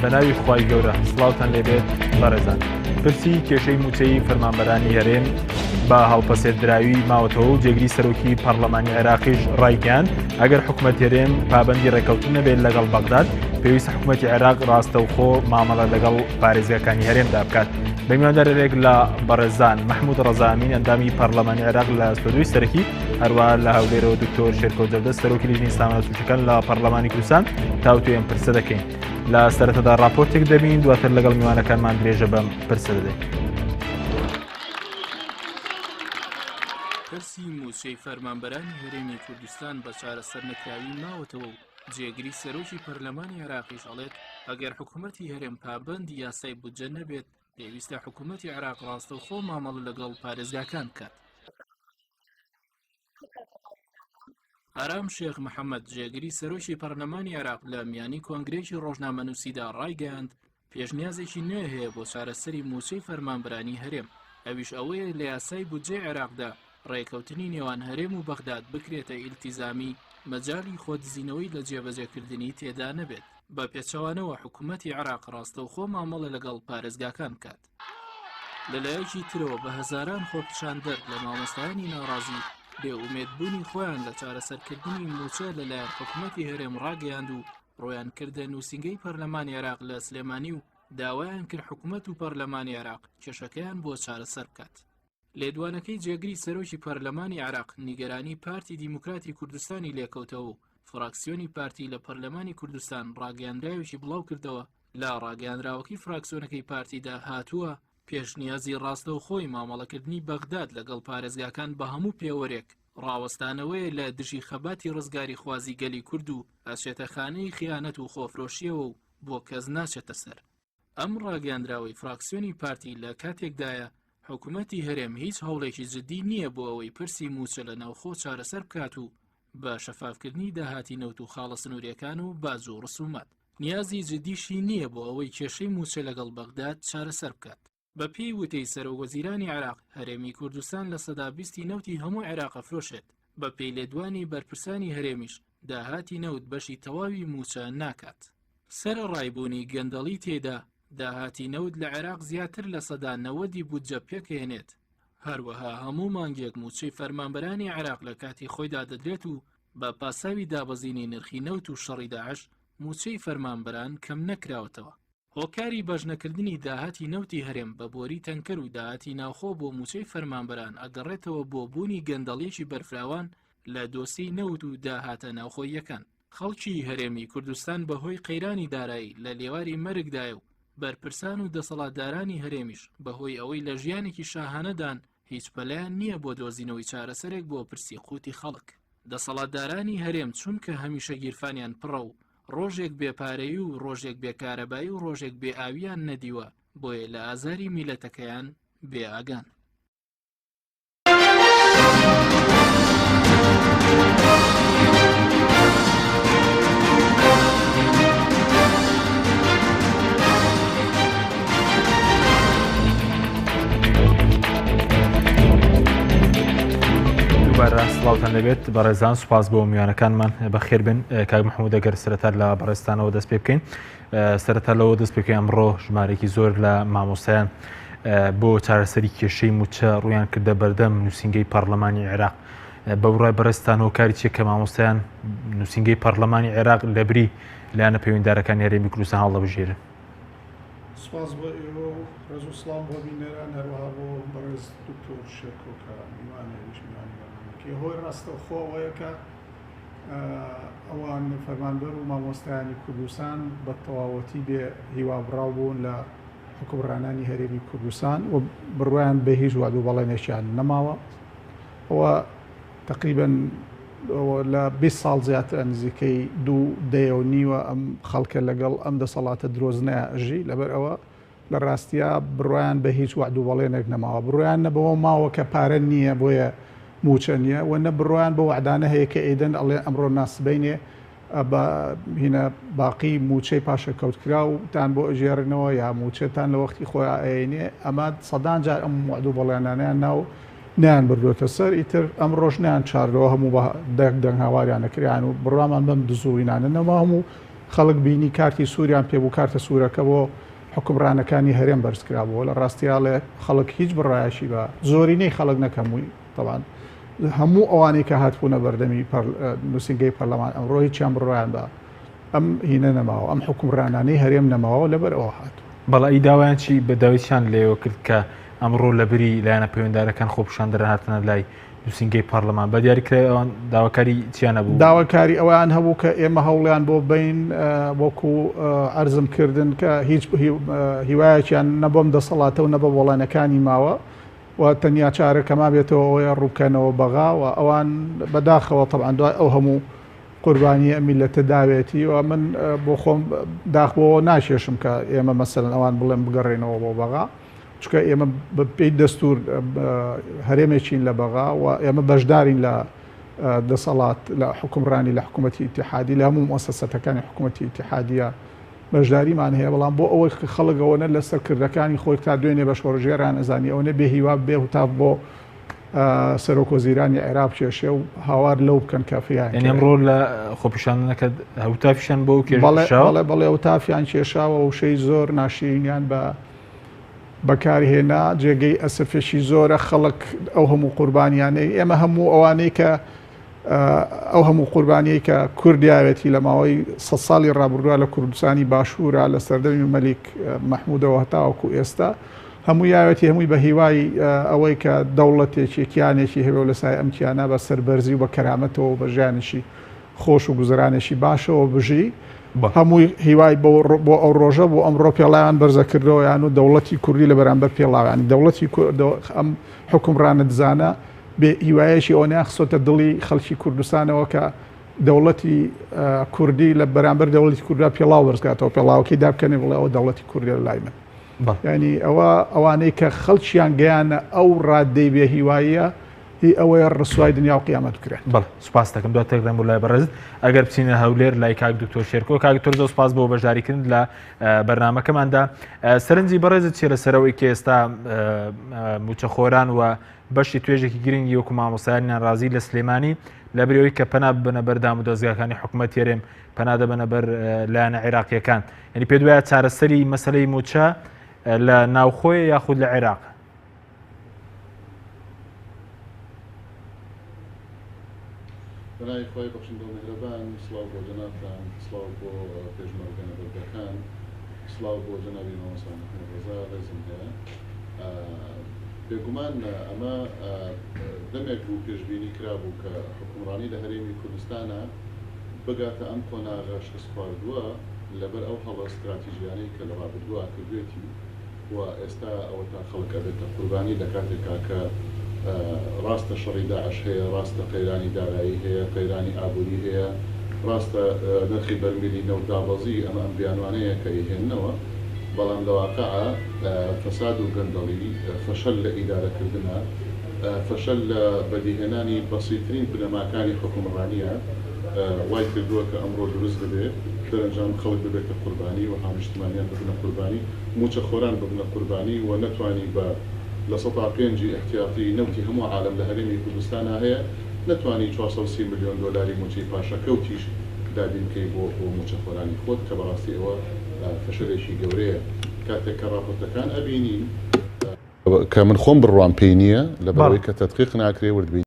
بە ناوی خوای گەورە سڵاوتان لێبێت بەڕێزان. پرسی کێشەی موچەی فەرمانبەرانی هەرێم بە هەڵپەسێردراوی ماوەتەوە و جێگری سەرۆکی پەرلەمانی عێراقیش ڕایگەیاند ئەگەر حکوومەت هەرێم پابەندی ڕێکەوتن نەبێت لەگەڵ بەغداد پێویستە حکوومەتی عێراق ڕاستەوخۆ مامەڵە لەگەڵ پارێزگاکانی هەرێمدا بکات. بە میواندارێک لە بەڕێزان محمود ڕەزامین ئەندامی پەرلەمانی عێراق لە سودوی سەرەکی هەروە لە هەولێرەوە دکتۆر شێرکۆ جەودە سەرۆکی لیژنەی سامانە سوچەکان لە پەرلەمانی کوردستان تاوتوێن پرسە دەکەین. لە سەرەتادا راپۆرتێک دەبین دواتر لەگەڵ میوانەکانمان درێژە بەم پرسە دەدەین. پرسی موچەی فەرمانبەرانی هەرێمی کوردستان بە چارەسەر نەکراوی ماوەتەوە و جێگری سەرۆکی پەرلەمانی عێراقیش ئەڵێت ئەگەر حکوومەتی هەرێم پابەندی یاسای بودجە نەبێت پێویستە حکوومەتی عێراق ڕاستەوخۆ مامەڵە لەگەڵ پارێزگاکان بکات. ئارام شێخ محەممەد جێگری سەرۆکی پەرلەمانی عێراق لە میانی کۆنگرێکی ڕۆژنامەنووسیدا ڕایگەیاند پێشنیازێکی نوێ هەیە بۆ چارەسەری موچەی فەرمانبەرانی هەرێم، ئەویش ئەوەیە لە یاسای بودجەی عێراقدا ڕێکەوتنی نێوان هەرێم و بەغداد بکرێتە ئیلتیزامی، مەجاڵی خۆدزینەوەی لە جێبەجێکردنی تێدا نەبێت، بە پێچەوانەوە حکوومەتی عێراق ڕاستەوخۆ مامەڵە لەگەڵ پارێزگاکان بکات. لەلایەکی ترەوە بە هەزاران خۆپیشاندەر لە مامۆستایانی ناڕازی بێئومێدبوونی خۆیان لە چارەسەرکردنی موچە لەلایەن حکوومەتی هەرێم ڕاگەیاند و ڕۆیان کردە نووسینگەی پەرلەمانی عێراق لە سلێمانی و داوایان کرد حکوومەت و پەرلەمانی عێراق کێشەکەیان بۆ چارەسەر بکات. لێدوانەکەی جێگری سەرۆکی پەرلەمانی عێراق نیگەرانی پارتی دیموکراتی کوردستانی لێکەوتەوە و فراکسیۆنی پارتی لە پەرلەمانی کوردستان ڕاگەیاندراوێکی بڵاو کردەوە. لە ڕاگەیاندراوەکەی فراکسیۆنەکەی پارتیدا هاتووە پێشنیازی ڕاستەوخۆی مامەڵەکردنی بەغداد لەگەڵ پارێزگاکان بە هەموو پێوەرێک ڕاوەستانەوەیە لە دژی خەباتی ڕزگاری خوازی گەلی کورد و ئەچێتەخانەی خیانەت و خۆفرۆشیەوە و بۆ کەس ناچێتە سەر. ئەم ڕاگەیاندراوەی فراکسیۆنی پارتی لە کاتێکدایە حکوومەتی هەرێم هیچ هەوڵێکی جدی نییە بۆ ئەوەی پرسی موچە لە ناوخۆ چارەسەر بکات و بە شەفافکردنی داهاتی نەوت و خاڵە سنوورەکان و باج و ڕسومات. نیازی جدیشی نییە بۆ ئەوەی کێشەی موچە لەگەڵ بەغداد چارەسەر بکات. بە پێی وتەی سەرۆکوەزیرانی عێراق هەرێمی کوردستان لە سەدا 20 نەوتی هەموو عێراق ئەفرۆشێت. بە پێی لێدوانی بەرپرسانی هەرێمیش داهاتی نەوت بەشی تەواوی موچە ناکات. سەرڕایبوونی گەندەڵی تێدا داهاتی نەوت لە عێراق زیاتر لە سەدا 90 بودجە پێکهێنێت. هەروەها هەموو مانگێک موچەی فەرمانبەرانی عێراق لە کاتی خۆیدا دەدرێت و بە پاساوی دابەزینی نرخی نەوت و شەڕی داعش موچەی فەرمانبەران کەم نەکراوەتەوە. هۆکاری بەشنەکردنی داهاتی نەوتی هەرێم بە بۆری تەنکەر و داهاتی ناوخۆ بۆ موچەی فەرمانبەران ئەگەڕێتەوە بۆ بوونی گەندەڵیەکی بەرفراوان لە دۆسی نەوت و داهاتە ناوخۆیەکان. خەڵکی هەرێمی کوردستان بەهۆی قەیرانی دارایی لە لێواری مەرگدایە و بەرپرسان و دەسەڵاتدارانی هەرێمیش بەهۆی ئەوەی لە ژیانێکی شاهانەدان هیچ پەلایان نییە بۆ دۆزینەوەی چارەسەرێک بۆ پرسی قوتی خەڵک. دەسەڵاتدارانی هەرێم چونکە هەمیشە گیرفانیان پڕە و ڕۆژێک بێپارەی و ڕۆژێک بێکارەبایی و ڕۆژێک بێ ئاویان نەدیوە بۆیە لە ئازاری میلەتەکەیان بێ ئاگان. سڵاوتان دەبێت بەڕێزان سوپاس بۆ میوانەکانمان بەخێر بن. کاک محەمموود ئەگەر سەرەتا لە بەڕێستانەوە دەست پێ بکەین سەرەتا لەوە دەست پێکەین ئەمڕۆ ژمارێکی زۆر لە مامۆستایان بۆ چارەسەری کێشەی موچە ڕویان کردە بەردەم نووسینگەی پەرلەمانی عێراق. بەوڕای بەڕێستانەوە کاری چیە کە مامۆستایان نووسینگەی پەرلەمانی عێراق لەبری لایەنە پەیوەنددارەکانی هەرێمی کوردستان هەڵدەبژێرن؟ سپاس بۆ ئێوە و ڕێز و سڵام بۆ بینەران هەروەها بۆ بەڕێز دکتۆر شێرکۆکە میوانێریش میوانەکە هۆی ڕاستەوخۆەوەیە کە ئەوان فەرمانبەر و مامۆستایانی کوردستان بە تەواوەتی بێ هیوابڕاو بوون لە حکومڕانانی هەرێمی کوردستان و بڕوایان بە هیچ وعد و بەڵێنێکیان نەماوە. ئەوە تقریباً لە 20 ساڵ زیاتر نزیکەی 2 دەیە و نیوە ئەم خەڵکە لەگەڵ ئەم دەسەڵاتە درۆزنەیە ئەژی. لەبەر ئەوە لە ڕاستیە بڕوایان بە هیچ وعد و بەڵێنێک نەماوە. بڕوایان نەبەوە ماوە کە پارە نییە بۆیە موچە نییە و نە بڕوایان بە وعدانە هەیە کە ئێدەن ئەڵێ ئەمڕۆ ناسبینێ بە هینە باقی موچەی پاشە کەوتکرا و تان بۆ ئەژێڕنەوە یا موچێتان لە وەختی خۆی ئاینێ. ئەمە سەدان جار ئەم وعد و بەڵێنانیان ناو نیان بردوێتە سەر. ئیتر ئەم ڕۆژ نیان چاردەوە هەموو بە دەنگ هاواریان نەکریان و بڕوامان بەم دزوینانەوە هەموو خەڵک بینی کارتی سووریان پێبوو کارتە سوورەکە بۆ حکومڕانەکانی هەرێم بەرزکرابەوە لە ڕاستیاڵێ خەڵک هیچ بڕایشی بە زۆرینەی خەڵک نەکەمووی طبعاً هەموو ئەوانەی کە هاتبوونە بەردەمی نووسنگەی پەرلەمان ئەمڕۆ هیچیان بڕایان بە ئەم هینە نەماوە ئەم حکومڕانانەی هەرێم نەماوە لەبەر ئەوە هاتووە. بەڵی داوایان چی بە داویشان لێەوە کرد کە ئەمڕۆ لە بری لایەنە پەیوەنددارەکان خۆپشان دەرهاتنە لای نووسنگەی پارلەمان بە دیاریکرای ئەوان داواکاری چیانە بوو داواکاری ئەویان هەبوو کە ئێمە هەوڵیان بۆ بین وەکو ئەرزم کردن کە هیچ هیوایەکیان نەبۆم دەسەڵاتە و نەبە وڵانەکانی ماوە و تەنیا چارەکەما بێتەوە ئەوەیە ڕووکەنەوە بەغا و ئەوان بەداخەوە طبعاً دوای ئەو هەموو قوربانی میلەتە داوێتی و من بۆ خۆم داخبەوە ناشێشم کە ئێمە مەسەلەن ئەوان بڵێن بگەڕێنەوە بۆ بەغا چکە ئێمە پێی دەستور هەرێمێکین لە بەغا و ئێمە بەشدارین لە دەسەڵات لە حکومڕانی لە حکوومەتی ئیتیحادی لە هەموو مؤسسەتەکانی حکوومەتی ئیتیحادیە بەشداریمان هەیە بەڵام بۆ ئەوەی خەڵکەوەنە لە سەرکردەکانی خۆی تا دوێنێ بە شۆڕژێران ئەزانی ئەوە بێ هیوا بێ و تا بۆ سەرۆکۆزیرانی عێراق کێشێ و هاوار لەو بکەن کافیان ئەمڕۆ لە خۆپیشاندنەکە هەوتافیشان بۆ بەڵێ هەوتافیان کێشاوە و شەی زۆر ناشرینیان بەکارهێنا جێگەی ئەسفێکی زۆرە خەڵک ئەو هەموو قوربانیانەی ئێمە هەموو ئەوانەی کە ئەو هەموو قوربانیەی کە کوردیاوێتی لە ماوەی 100 ساڵی ڕابردووە لە کوردستانی باشوورە لە سەردەمی مەلیک مەحموودەوە هەتاوەکو ئێستا هەموو یاوێتی هەمووی بە هیوای ئەوەی کە دەوڵەتێکی کیانێکی هەبێ و لەسای ئەم کیانە بە سەربەرزی و بە کەرامەتەوە و بە ژیانێکی خۆش و گوزرانێکی باشەوە بژی هەمووی هیوای بۆ ئەو ڕۆژە بۆ ئەمڕۆ پێڵاوان بەرزەکردەوەیان و دەوڵەتی کوردی لە بەرامبەر پێڵاوانی دەوڵەتی ئەم حکومڕانە دزانە بێ هیوایەکی ئەو ناخسۆتە دڵی خەڵکی کوردستانەوە کە دەوڵەتی کوردی لە بەرامبەر دەوڵەتی کورددا پێڵاو بەرزکاتەوە پێڵاوەکەی دابکەنێ بڵێ ئەوە دەوڵەتی کوردی لە لای من ینی ئەوانەی کە خەڵکیان گەیانە ئەو ڕادەی بێ هیواییە هی ئەوەیە ڕسوای دنیا و قیامەت بکرێن. بەڵ سوپاس دەکەم دواتر دەم لای بەڕێزت ئەگەر بچینە هەولێر لای کاک دکتۆر شێرکۆ کاک دکتۆر زۆر سوپاس بۆ بەشداریکردن لە بەرنامەکەماندا سەرنجی بەڕێزت چیە لەسەرەوەی کە ئێستا موچەخۆران و بەشی توێژێکی گرنگی وەکو مامۆستایانیان ڕازی لە سلێمانی لە برەوەی کە پەنا ببنە بەر دام و دۆزگاکانی حکوومەتی هەرێم پەنا دەبنە بەر لایەنە عێراقیەکان یعنی پێ دوایە چارەسەری مەسەلەی موچە لە ناوخۆی یاخود لە عێراق بەناوی خۆی بەخشندە و مهرەبان سڵاو بۆ جەنابتان سڵاو بۆ پێشمەرگەنە بەردەکان سڵاو بۆ جەنابی مامۆستا محمەد ڕەزا ڕێزم هەیە بێگومان ئەمە دەمێک بوو پێشبینی کرابوو کە حکومڕانی لە هەرێمی کوردستانە بگاتە ئەم کۆناغە شکست خواردووە لەبەر ئەو هەڵە استراتیژیانەی کە لە ڕابردووە کردوێتی و ئێستا ئەوە تا خەڵکە بێتە قوربانی لە کاتێکا کە ڕاستە شەڕی داعش هەیە ڕاستە قەیرانی دارایی هەیە قەیرانی ئابووری هەیە ڕاستە نرخی بەرمیلی نەوت دابەزی ئەمە ئەم بیانوانەیە کە هێننەوە بەڵام لە واقعە فەساد و گەندەڵی فەشەل لە ئیدارەکردنە فەشەل لە بەدیهێنانی بەسیترین بنەماکانی حکومڕانیە وای کردووە کە ئەمڕۆ دروست دەبێت دەرەنجام خەڵک ببێتە قوربانی و هاونیشتمانیان ببنە قوربانی موچە خۆران ببنە قوربانی و نەتوانی بە لە 105 احتیاطی نەوتی هەموو عالم لە هەرێمی کوردستانە هەیە نەتوانی 430 ملیۆن دلاری موچەی پاشەکەوتیش دابینکەی بۆ موچە خۆرانی خۆت کە بەڕاستی ئەوە فەشەلێکی گەورەیە کاتێک کە ڕاپۆرتەکان ئەبینین کە من خۆم بڕوان پێی نییە لە بەڕێی کە تەدقیق ناکرێ وردبین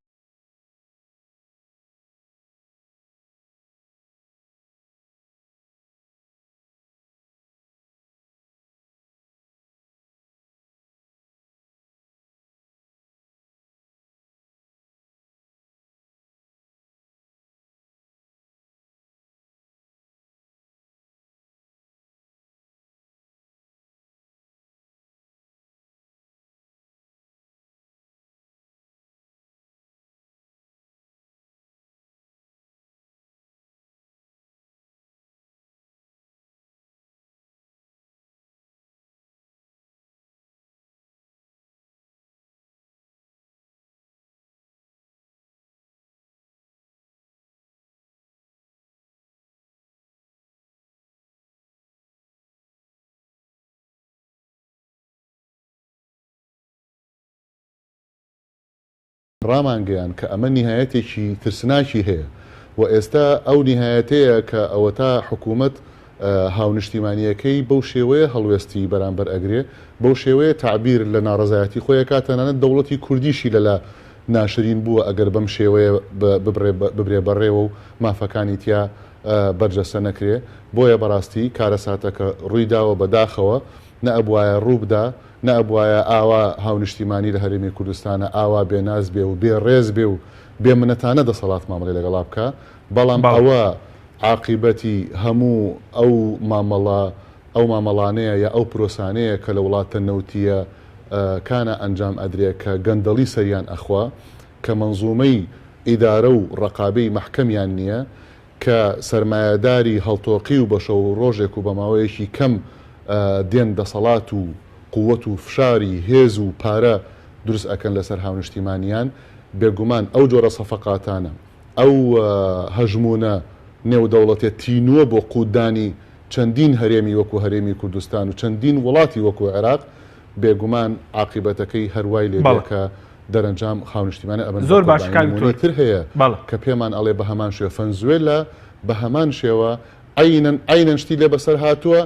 ڕامانگەیان کە ئەمە نیهایەتێکی ترسناکی هەیە و ئێستا ئەو نهایەتەیە کە ئەوە تا حکوومەت هاونیشتیمانیەکەی بەو شێوەیە هەڵوێستی بەرامبەر ئەگرێ بەو شێوەیە تعبیر لە ناڕزایەتی خۆی کاتەنانەت دەوڵەتی کوردیشی لەلا ناشرین بووە ئەگەر بەم شێوەیە ببرێ بەڕێوە و مافەکانی تیا بەرجەسە نەکرێ بۆیە بەڕاستی کارەساتەکە ڕوویداوە بەداخەوە نەئەبوایە ڕووبدا نەئەبوایە ئاوا هاونیشتیمانی لە هەرێمی کوردستانە ئاوا بێناز بێ و بێ ڕێز بێ و بێ منەتانە دەسەڵات مامەڵێ لەگەڵا بکە بەڵام ئەوە عاقیبەتی هەموو ئەو مامەڵانەیە یا ئەو پرۆسانەیە کە لە وڵاتە نەوتیە کانە ئەنجام ئەدرێت کە گەندەڵی سەریان ئەخوا کە منزومەی ئیدارە و ڕقابەی محکەمیان نییە کە سەرمایەداری هەڵتۆقی و بەشە و ڕۆژێک و بەماوەیەکی کەم دێن دەسەڵات و قووەت و فشاری هێز و پارە دروست ئەکەن لەسەر هاونیشتیمانیان بێگومان ئەو جۆرە سەفەقاتانە ئەو هەژمونە نێودەوڵەتێت تینووە بۆ قودانی چەندین هەرێمی وەکو هەرێمی کوردستان و چەندین وڵاتی وەکو عێراق بێگومان عاقیبەتەکەی هەروای لێکە دەرەنجام خاونیشتیمانە ئەبن زۆر باشتر هەیە کە پێمان ئەڵێ بە هەمان شێوە فەنزوێلا بە هەمان شێوە عینەن شتی لێ بەسەر هاتووە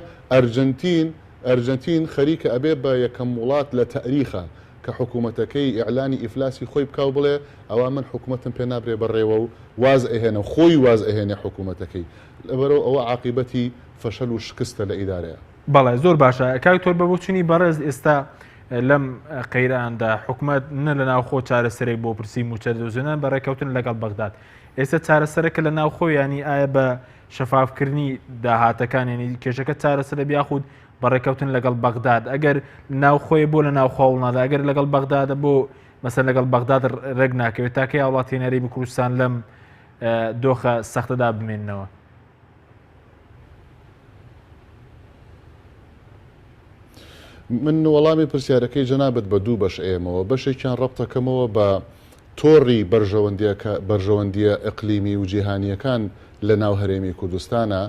ئەرجنتین خەریکە ئەبێ بە یەکەم وڵات لە تاریخە کە حکوومەتەکەی ئیعلانی ئیفلاسی خۆی بکاو بڵێ ئەوە من حکوومەتم پێ نابرێ بەڕێوە و واز ئەهێنە خۆی واز ئەهێنێ حکوومەتەکەی لەبەرەوە ئەوە عاقیبەتی فەشەل و شکستە لە ئیدارەیە. بەڵێ زۆر باشە کاکتۆر بە بۆچوونی بەڕێز ئێستا لەم قەیراندا حکوومەت نە لە ناوخۆ چارەسەرێک بۆ پرسی موچە دۆزێنان بەڕێکەوتن لەگەڵ بەغداد ئێستا چارەسەرەکە لە ناوخۆ ینی ئایا بە شەفافکردنی داهاتەکان ینی کێشەکە چارەسەرە بیاخود بەڕێکەوتن لەگەڵ بەغداد ئەگەر ناوخۆی بۆ لە ناوخواوڵنادا ئەگەر لەگەڵ بەغدادە بۆ مەسەر لەگەڵ بەغداد ڕێک ناکەوێت تاکەی وڵاتی هەرێمی کوردستان لەم دۆخە سەختەدا بمێننەوە. من وەڵامی پرسیارەکەی جەنابەت بە دوو بەش ئێمەوە بەشێکیان ڕەبتەکەمەوە بە تۆڕی بەرژەوەندیە ئەقلیمی و جیهانیەکان لە ناو هەرێمی کوردستانە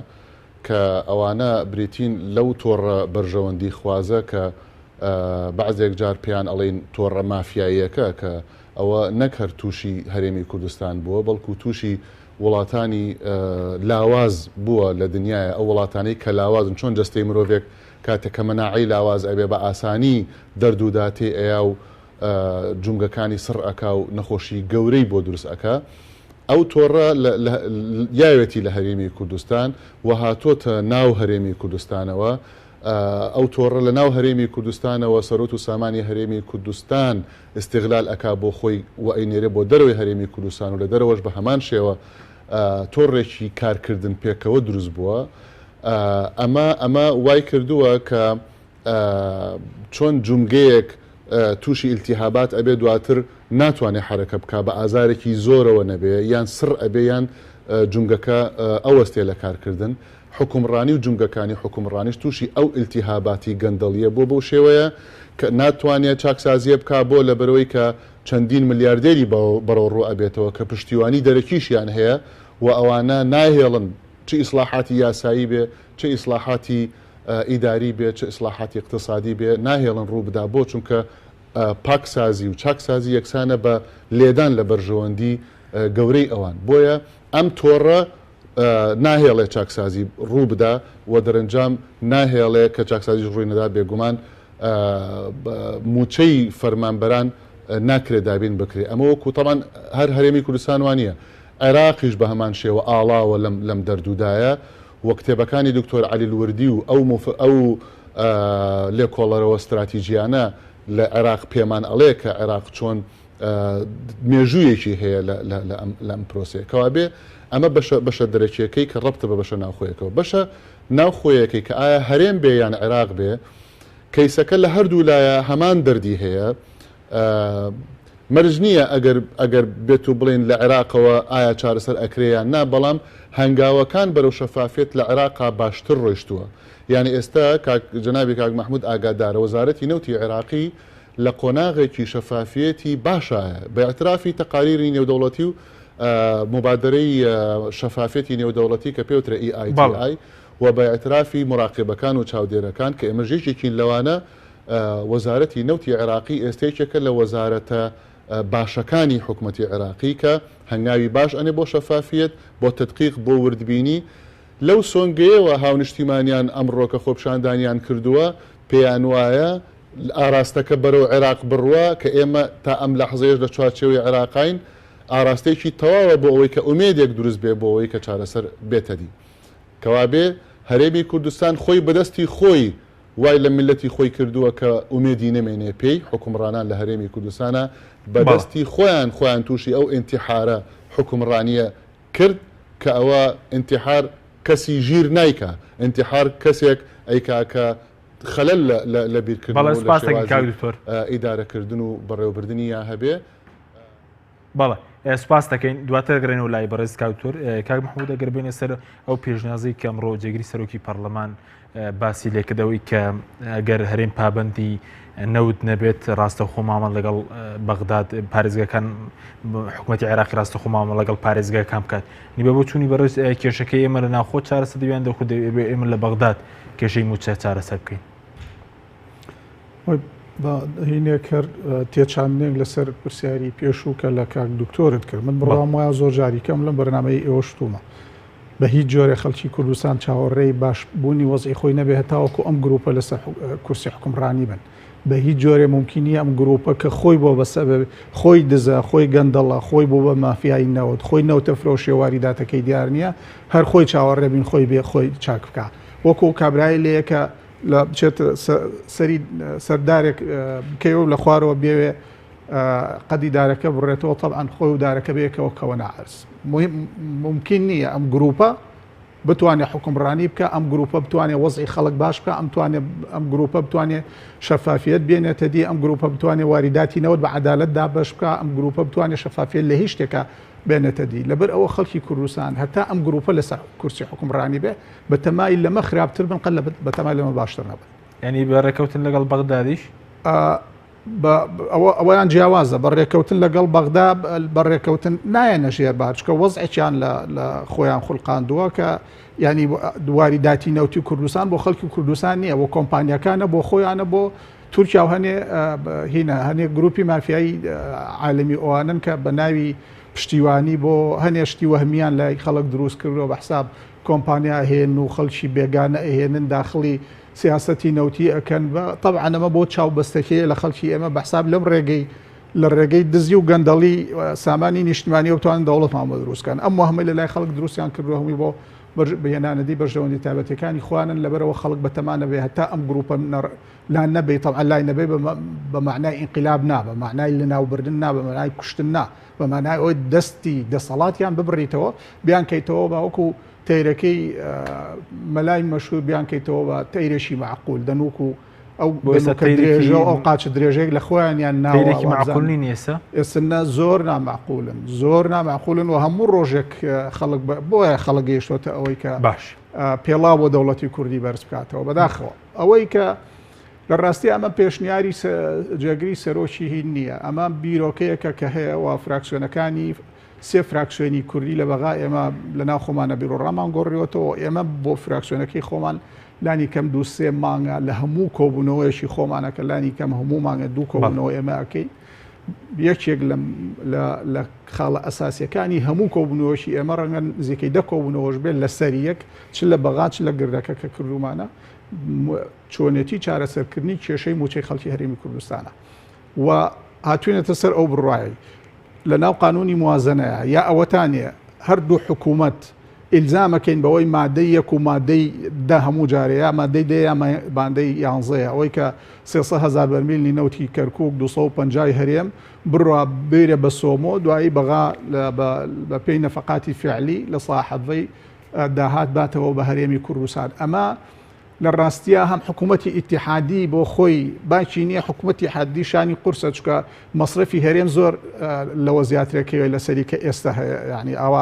کە ئەوانە بریتین لەو تۆڕە بەرژەوەندی خوازە کە بەعزێک جار پێیان ئەڵێن تۆڕە مافیاییەکە کە ئەوە نەک هەر تووشی هەرێمی کوردستان بووە بەڵکو تووشی وڵاتانی لاواز بووە لە دنیاە ئەو وڵاتانەی کە لاوازن چۆن جەستەی مرۆڤێک کاتێککە مەناعی لاواز ئەبێ بە ئاسانی دەردووداتێ ئەیا و جونگەکانی سڕ ئەکا و نەخۆشی گەورەی بۆ دروست ئەکا ئەو تۆڕە یاوێتی لە هەرێمی کوردستان و هاتۆتە ناو هەرێمی کوردستانەوە ئەو تۆڕە لە ناو هەرێمی کوردستانەوە سەرۆت و سامانی هەرێمی کوردستان استیغلال ئەکا بۆ خۆی و ئەینێرە بۆ دەروی هەرێمی کوردستان و لە دەرەوەش بە هەمان شێوە تۆڕێکی کارکردن پێکەوە دروست بووە ئەمە وای کردووە کە چۆن جومگەیەک تووشی ئیلتیهابات ئەبێ دواتر ناتوانێت حرەکە بکە بە ئازارێکی زۆرەوە نەبێ یان سڕ ئەبێ یان جومگەکە ئەوەستێ لە کارکردن حکومڕانی و جومگەکانی حکومڕانیش تووشی ئەو ئیلتیهاباتی گەندەڵیە بۆ بەو شێوەیە کە ناتوانێت چاکسازیە بکە بۆ لە بەرەوەی کە چەندین ملیاردێری بەڕۆ ڕوو ئەبێتەوە کە پشتیوانی دەرەکیشیان هەیە و ئەوانە ناهێڵن چ ئیسلاحاتی یاسایی بێ چه ئیسلاحاتی ئیداری بێ چه ئیسلاحاتی اقتصادی بێ ناهێڵن ڕوو بدا بۆ چونکە پاکسازی و چاکسازی یەکسانە بە لێدان لە بەرژەوەندی گەورەی ئەوان بۆیە ئەم تۆڕە ناهێڵێ چاکسازی ڕوو بدا و دەرەنجام ناهێڵێ کە چاکسازی ڕووی نەدا بێگومان موچەی فەرمانبەران ناکرێت دابین بکرێت ئەمە وەکو تەمان هەر هەرێمی کوردستان وانە عێراقیش بە هەمان شێوە ئاڵاوە لەم دەردوودایە وە کتێبەکانی دکتۆر عەلی الوردی و ئەو لێکۆڵەرەوە استراتیژیانە لە عێراق پێمان ئەڵێ کە عێراق چۆن مێژوویەکی هەیە لەم پرۆسەیەکەوە بێ ئەمە بەشە دەرەکیەکەی کە ڕەبتە بە بەشە ناوخۆیەکەوە بەشە ناوخۆیەکەی کە ئایا هەرێم بێ یان عێراق بێ کەیسەکە لە هەردوو لایە هەمان دەردی هەیە مەرج نییە ئەگەر بێت و بڵین لە عێراقەوە ئایا چارەسەر ئەکرێیان نا بەڵام هەنگاوەکان بەرەو شەفافێت لە عێراقا باشتر ڕۆیشتووە یعنی ئێستا جەنابی کاک مەحموود ئاگادارە وەزارەتی نەوتی عێراقی لە قۆناغێکی شەفافیەتی باشایە بە ئەترافی تەقاریری نێودەوڵەتی و مبادرەی شەفافێتی نێودەوڵەتی کە پێوترە EITI و بە ئەترافی مراقبەکان و چاودێرەکان کە ئێمە ژێکێکین لەوانە وەزارەتی نەوتی عێراقی ئێستێکێکە لە وەزارەتە باشەکانی حکوومەتی عێراقی کە هەنگاوی باش ئەنێ بۆ شەفافیت بۆ تدقیق بۆ وردبینی لەو سۆنگەیەوە هاونیشتیمانیان ئەمڕۆکە خۆپشاندانیان کردووە پێیان وایە ئاراستەکە بەرەو عێراق بڕوە کە ئێمە تا ئەم لەحزەیەش لە چوارچێوەی عێراقین ئاراستەیەکی تەواوە بۆ ئەوەی کە ئومێدێک دروست بێ بۆ ئەوەی کە چارەسەر بێتەدی کەوابێ هەرێمی کوردستان خۆی بەدەستی خۆی وای لە ملەتی خۆی کردووە کە ئومێدی نەمێنێ پێی حکومڕانان لە هەرێمی کوردستانە بەدەستی خۆیان تووشی ئەو ئینتیحارە حکومڕانیە کرد کە ئەوە ئینتیحار کەسی ژیر نایکە ئینتیحار کەسێک ئەیکا کە خەلەل لە بیرکردن ئیدارەکردن و بەڕێوەبردننی یا هەبێ بەڵێ سپاس دەکەین دواتر گەڕێنەوە لای بەڕێز کاوتۆر کاک محمود ئەگەر بێنێ سەر ئەو پێشنیازەی کە ئەمڕۆ جێگیری سەرۆکی پەرلەمان باسی لێکردەوەی کە ئەگەر هەرێم پابەندی نەوت نەبێت ڕاستەوخۆ مامەڵ لەگەڵ بەغداد پارێزگەکان حکوومەتی عێراقی ڕاستەوخۆ مامەڵ لەگەڵ پارێزگەکان بکات نیبە بۆ چوونی بەڕێز کێشەکەی ئێمە لە ناوخۆ چارەسەر دەویان دەخود ئێمە لە بەغداد کێشەی موچە چارەسەر بکەین هینێ کرد تێچاندنێک لەسەر پرسیاری پێشوو کە لە کاک دکتۆرت کرد من بڕام وایە زۆر جاریکەم لەم بەرنامەی ئێوەشتومە بە هیچ جۆرە خەڵکی کوردستان چاوەڕێی باشبوونی وەزعی خۆی نەبێ هەتاوەکو ئەم گروپە لەسەر کورسی حکومڕانی بن بە هیچ جۆرێ ممکنی ئەم گروپە کە خۆی بۆ بەسەب خۆی دزە خۆی گەندەڵە خۆی بۆ بە مافیایی نەوت خۆی نەوتە فرۆشی واریداتەکەی دیار نییە هەر خۆی چاوەڕێ بین خۆی بێ خۆی چاک بکە وەکو کابرای لەیەکە لە بچێت سەری سەردارێک بکەوە لە خوارەوە بێوێ قەدی دارەکە بڕێتەوە طبعاً خۆی و دارەکە بەیەکەوە کەوە ناعرس ممکن نییە ئەم گروپە بتوانێت حکومڕانی بکە ئەم گروپە بتوانێت وەزعی خەڵک باش بکە ئەم گروپە بتوانێت شەفافیت بێنێتە دی ئەم گروپە بتوانێت واریداتی نەوت بە عەدالەتدا بەش بکە ئەم گروپە بتوانێت شەفافیت لە هیچ شتێکە بێنێتە دی لەبەر ئەوە خەڵکی کوردستان هەتا ئەم گروپە لەسەر کورسی حکومڕانی بێ بە تەمای لەمە خراپتر بن قەت بە تەمای لەمە باشتر نەبن ینی بەڕێکەوتن لەگەڵ بەغدادیش ئەوەیان جیاوازە بەڕێکەوتن لەگەڵ بەغدا بەڕێکەوتن نایەنە ژێر بارچکە وەزعێکیان لە خۆیان خوڵقاندووە کە ینی واریداتی نەوتی کوردستان بۆ خەڵکی کوردستان نییە بۆ کۆمپانیەکانە بۆ خۆیانە بۆ تورکیا و هەنێ گروپی مافیایی عالمی ئەوانن کە بە ناوی پشتیوانی بۆ هەنێشتی وەهمیان لای خەڵک دروست کردەوە بە حساب کۆمپانیا هێن و خەڵکی بێگانە ئەهێنن داخلی سیاسەتی نەوتی ئەکەن بە طبعا ئەمە بۆ چاوبەستەکەی لە خەڵکی ئێمە بە حساب لەم ڕێگەی لە ڕێگەی دزی و گەندەڵی سامانی نیشتمانی و بتوانن دەوڵەتمانمە دروستکەن ئەم وەهمە لە لای خەڵک دروستیان کردووە هەمووی بۆ بەهێنانەدی بەشەوەندی تایبەتەکانی خوانن لەبەرەوە خەڵک بەتەمانە بێ هەتا ئەم گروپە لا نەبێ طبعا لای نەبێ بە معنای ئینقلاب نا بە معنای لەناوبردن نا بە معنای کوشتن نا بە معنای ئەوەی دەستی دەسەڵاتیان ببڕیتەوە بیان کەیتەوە باوەکو تەیرەکەی مەلای مەشهور بیان کەیتەوە بە تەیرێکی معقول دەنووکو ئەو درێژە ئەو قاچ درێژەیە لە خۆیانیان ناوەکی معقولنی نیێسە ئێستا زۆر نامعقولن و هەموو ڕۆژێک خەڵک بۆیە خەڵک گەیشتوتە ئەوەی کە باش پێڵاو بۆ دەوڵەتی کوردی بەرز بکاتەوە بەداخەوە ئەوەی کە لە ڕاستی ئەمە پێشنیاری جێگری سەرۆکی هین نییە ئەمە بیرۆکەیەکە کە هەیە و فراکسیۆنەکانی سێ فراکسیۆنی کوردی لە بەغا ئێمە لە ناو خۆمانە بیرۆڕامان گۆڕیەوەتەوە ئێمە بۆ فراکسیۆنەکەی خۆمان لانی کەم دوو سێ مانگە لە هەموو کۆبوونەوەیشی خۆمانەکە لانی کەم هەموو مانگە دوو کۆبوونەوە ئێمە ئەەکەی یەکێک لە خاڵە ئەساسیەکانی هەموو کۆبوونەوەشی ئێمە ڕەنگە نزیکەی دە کۆبوونەوەش بێت لە سەریەک چ لە بەغا چ لە گردەکە کە کردومانە چۆنێتی چارەسەرکردنی کێشەی موچەی خەڵکی هەرێمی کوردستانە و هاتوونێتە سەر ئەو بڕواایی لە ناو قانونی موازنەیە یا ئەوەتانە هەردوو حکوومەت ئیلزامەکەین بەوەی مادەی یەک و مادەی دە هەموو جارەیە مادەی دە یا مادەی یانزەیە ئەوەی کە 300,000 بەرمیلی نەوتی کەرکووک 250 هەرێم بڕوا بێرە بە سۆمۆ دوایی بەغا بە پێی نەفەقاتی فعلی لە ساحەبەی داهات باتەوە بە هەرێمی کوردستان ئەمە لە ڕاستیە هەم حکوومەتی ئیتیحادی بۆ خۆی باکی نییە حکوومەتی حادی شانی قورسە چکە مەصرفی هەرێم زۆر لەوە زیاترەکەوێت لە سەریکە ئێستا هەیە یعنی ئاوا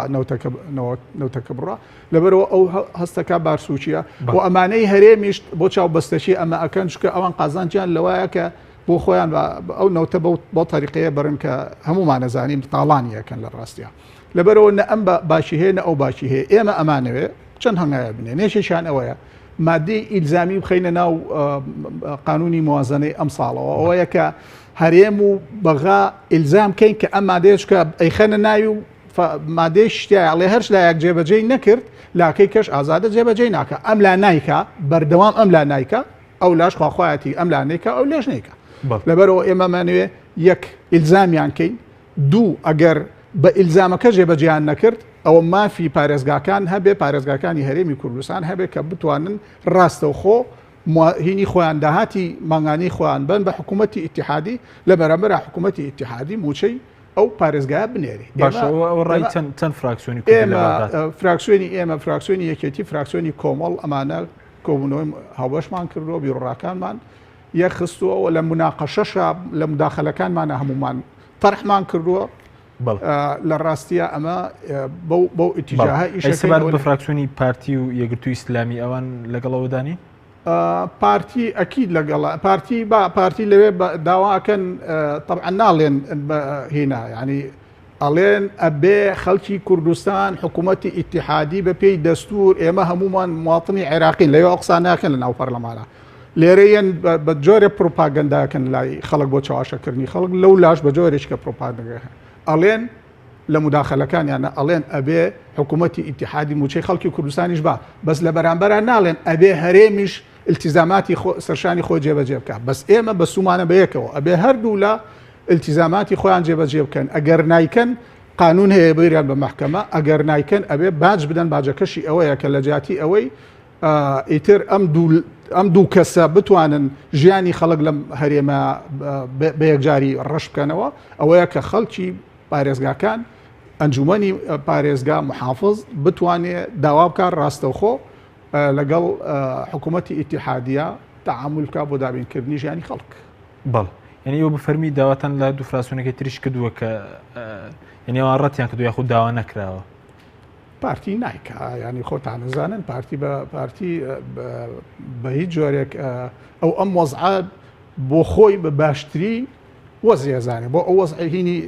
نەوتەکە بڕە لەبەرەوە ئەو هەستەکە بارسوچیە بۆ ئەمانەی هەرێمیشت بۆ چاوبەستەشی ئەمە ئەکەن چکە ئەوان قازانجیان لەوایە کە بۆ خۆیان ئەو نەوتە بۆ تاریقەیە بڕن کە هەمومان نەزانین تاڵانیەکەن لە ڕاستیە لەبەرەوە نە ئەم باشی هەیە نە ئەو باشی هەیە ئێمە ئەمانەوێ چەند هەنگایە بنێ نێشێکیان ئەوەیە مادەی ئیلزامی بخەینە ناو قانونی موازنەی ئەم ساڵەوە ئەوەیە کە هەرێم و بەغا ئیلزام کەین کە ئەم مادەیەشکە ئەیخەنە ناوی و مادەی شتیاڵێ هەرش لایەک جێبەجێی نەکرد لاکەی کەش ئازادە جێبەجێ ناکە ئەم لا نایکە بەردەوام ئەم لا نایکە ئەو لاش خواخوایەتی ئەم لا نیکە ئەو لێش نیکە لەبەرەوە ئێمەمانوێ یەک ئیلزامیان کەین دوو ئەگەر بە ئیلزامەکە جێبەجیان نەکرد ئەوە مافی پارێزگاکان هەبێ پارێزگاکانی هەرێمی کوردستان هەبێ کە بتوانن ڕاستەوخۆ هینی خۆیان داهاتی ماگانی خۆیان بن بە حکوومەتی ئیتیحادی لە بەرامبەر حکوومەتی ئیتیحادی موچەی ئەو پارێزگایە بنێری ڕای چەند فراکسیۆنی فراکسیۆنی ئێمە فراکسیۆنی یەکێتی فراکسیۆنی کۆمەڵ ئەمانە کۆبوونەوەی هاوبەشمان کردەوە بیڕڕاکانمان یەک خستووە لە مناقەشەشە لە مداخەلەکانمانە هەمومان تەرحمان کردووە لە ڕاستیە ئەمە بەو ئیتیجاهە ئیشەبار بە فراکسیۆنی پارتی و یەکگرتووی ئیسلامی ئەوان لەگەڵەوەدانی پارتی ئەکید لەگەڵ پارتی با پارتی لەوێ داواکەن طبعا ناڵێن هێنا ینی ئەڵێن ئەبێ خەڵکی کوردستان حکوومەتی ئیتیحادی بە پێی دەستور ئێمە هەمومان مواطنی عێراقین لەوێ قسە ناکەن لە ناو پەرلەمانە لێرەیەن بە جۆرە پرۆپاگەنداکەن لای خەڵک بۆ چاواشەکردنی خەڵک لەو لاش بە جۆرێککە پرۆپاگەندە ئەڵێن لە مداخەلەکانیانە ئەڵێن ئەبێ حکوومەتی ئیتیحادی موچەی خەڵکی کوردستانیش با بەس لە بەرامبەرە ناڵێن ئەبێ هەرێمیش التیزاماتی سەرشانی خۆی جێبەجێ بکە بەس ئێمە بە سومانە بەیەکەوە ئەبێ هەردوو لە التیزاماتی خۆیان جێبەجێ بکەن ئەگەر نایکەن قانون هەیە بریان بە محکەمە ئەگەر نایکەن ئەبێ باج بدەن باجەکەشی ئەوەیە کە لە جاتی ئەوەی ئیتر ئەم دوو کەسە بتوانن ژیانی خەڵک لەم هەرێمە بە یەکجاری ڕەش بکەنەوە ئەوەیە کە خەڵکی پارێزگاکان ئەنجومەنی پارێزگا محافظ بتوانێت داوا بکات ڕاستەوخۆ لەگەڵ حکوومەتی ئیتیحادیە تەعاملکە بۆ دابینکردنی ژیانی خەڵک بەڵ یعنی ئەوە بفەرمی داواتان لە دوو فراسیۆنەکەی تریش کردووە کە یعنیەوە ڕەتیان کردو یاخود داوا نەکراوە پارتی نایکە ینی خۆتان نزانن پارتی بە پارتی بە هیچ جۆرێک ئەو ئەم وەزعات بۆ خۆی بە باشتری وەزیێزانێ بۆ ئەو وەزعهینی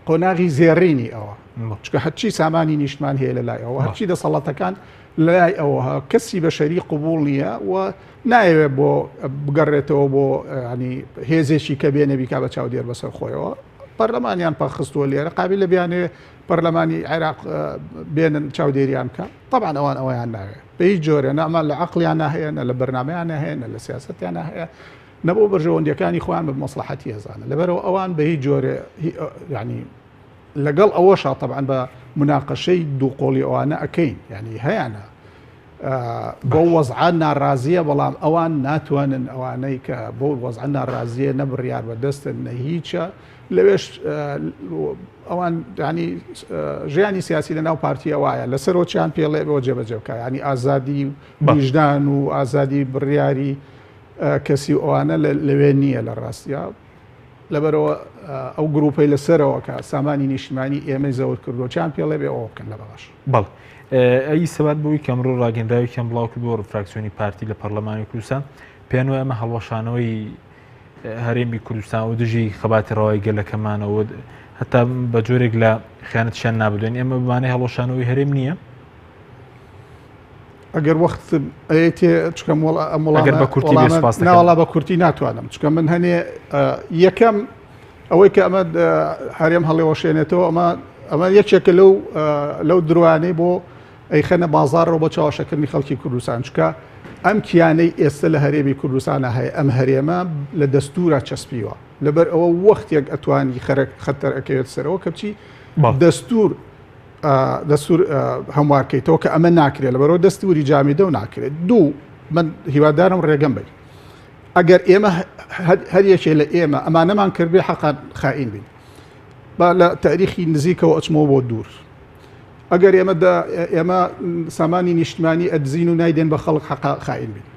قۆناغی زێڕینی ئەوە چکە هەرچی سامانی نیشتمان هەیە لە لای ئەوە هەرچی دەسەڵاتەکان لای ئەوە کەسی بەشەری قبول نییە و نایەوێت بۆ بگەڕێتەوە بۆ ینی هێزێکی کە بێنە بیکا بە چاودێر بەسەر خۆیەوە پەرلەمانیان پەخستووە لێرە قابل لە بیانێ پەرلەمانی عێراق بێنن چاودێریان بکە طبعا ئەوان ئەویان ناوێت بە هیچ جۆرە نەما لە عەقڵیان ناهەیە نە لە بەرنامەیان ناهەیە نە لە سیاسەتیان ناهەیە نەبوو بەرژەوەندیەکانی خۆیان بە مەسلحەتی هێزانە لەبەرەوە ئەوان بە هیچ جۆرە ینی لەگەڵ ئەوەشە طبعا بە مناقەشەی دووقۆڵی ئەوانە ئەەکەین ینی هەیەە بۆ وەزعان ناڕازیە بەڵام ئەوان ناتوانن ئەوانەی کە بۆ وەزعان ناڕازیە نەبڕیار بەدەستن نە هیچە لەوێش ئەوان ینی ژیانی سیاسی لە ناو پارتیە وایە لەسەرۆچیان پێڵێ بۆ جێبەجێ بکە ینی ئازادی ویژدان و ئازادی بڕیاری کەسی ئەوانە لەوێ نییە لە ڕاستیە لەبەرەوە ئەو گروپەی لەسەرەوە کە سامانی نیشتیمانی ئێمەی زەوت کردوچیان پێڵێ بێ ئەوە بکەن لە بەڵاش بەڵ ئەی سەبات بۆی کەمڕۆ ڕاگەندراوی کەم بڵاو کردووە فراکسیۆنی پارتی لە پەرلەمانی کوردستان پێیان وایە ئەمە هەڵوەشانەوەی هەرێمی کوردستان و دژی خەباتی ڕەوای گەلەکەمانەوە هەتا بە جۆرێک لە خیانەتشان نابدوێن ئێمە بمانەی هەڵوەشانەوەی هەرێم نییە ئەگەر وەخت ئەیتێ چکەم ئەگەر بە کورتی ناوەڵا بە کورتی ناتوانم چکە من هەنێ یەکەم ئەوەی کە ئەمە هەرێم هەڵێوەشێنێتەوە ئەمە یەکێکە لەو دروانەی بۆ ئەیخەنە بازارڕەوە بە چاوەشەکردنی خەڵکی کوردستان چکە ئەم کیانەی ئێستا لە هەرێمی کوردستانە هەیە ئەم هەرێمە لە دەستورە چەسپیوە لەبەر ئەوە وەختێک ئەتوانی خەتەر ئەەکەوێت سەرەوە کە بچی دەستور هەموارکەیتەوە کە ئەمە ناکرێت لەبەرەوە دەستوری جامیدە و ناکرێت دوو من هیوادارم ڕێگەم بێت ئەگەر ئێمە هەریەکێ لە ئێمە ئەمانەمان کردبێ حەقان خائین بین با لە تاریخی نزیکەوە ئەچمەوە بۆ دوور ئەگەر ئێمە سامانی نیشتمانی ئەدزین و نایدێن بە خەڵک حەقا خائین بین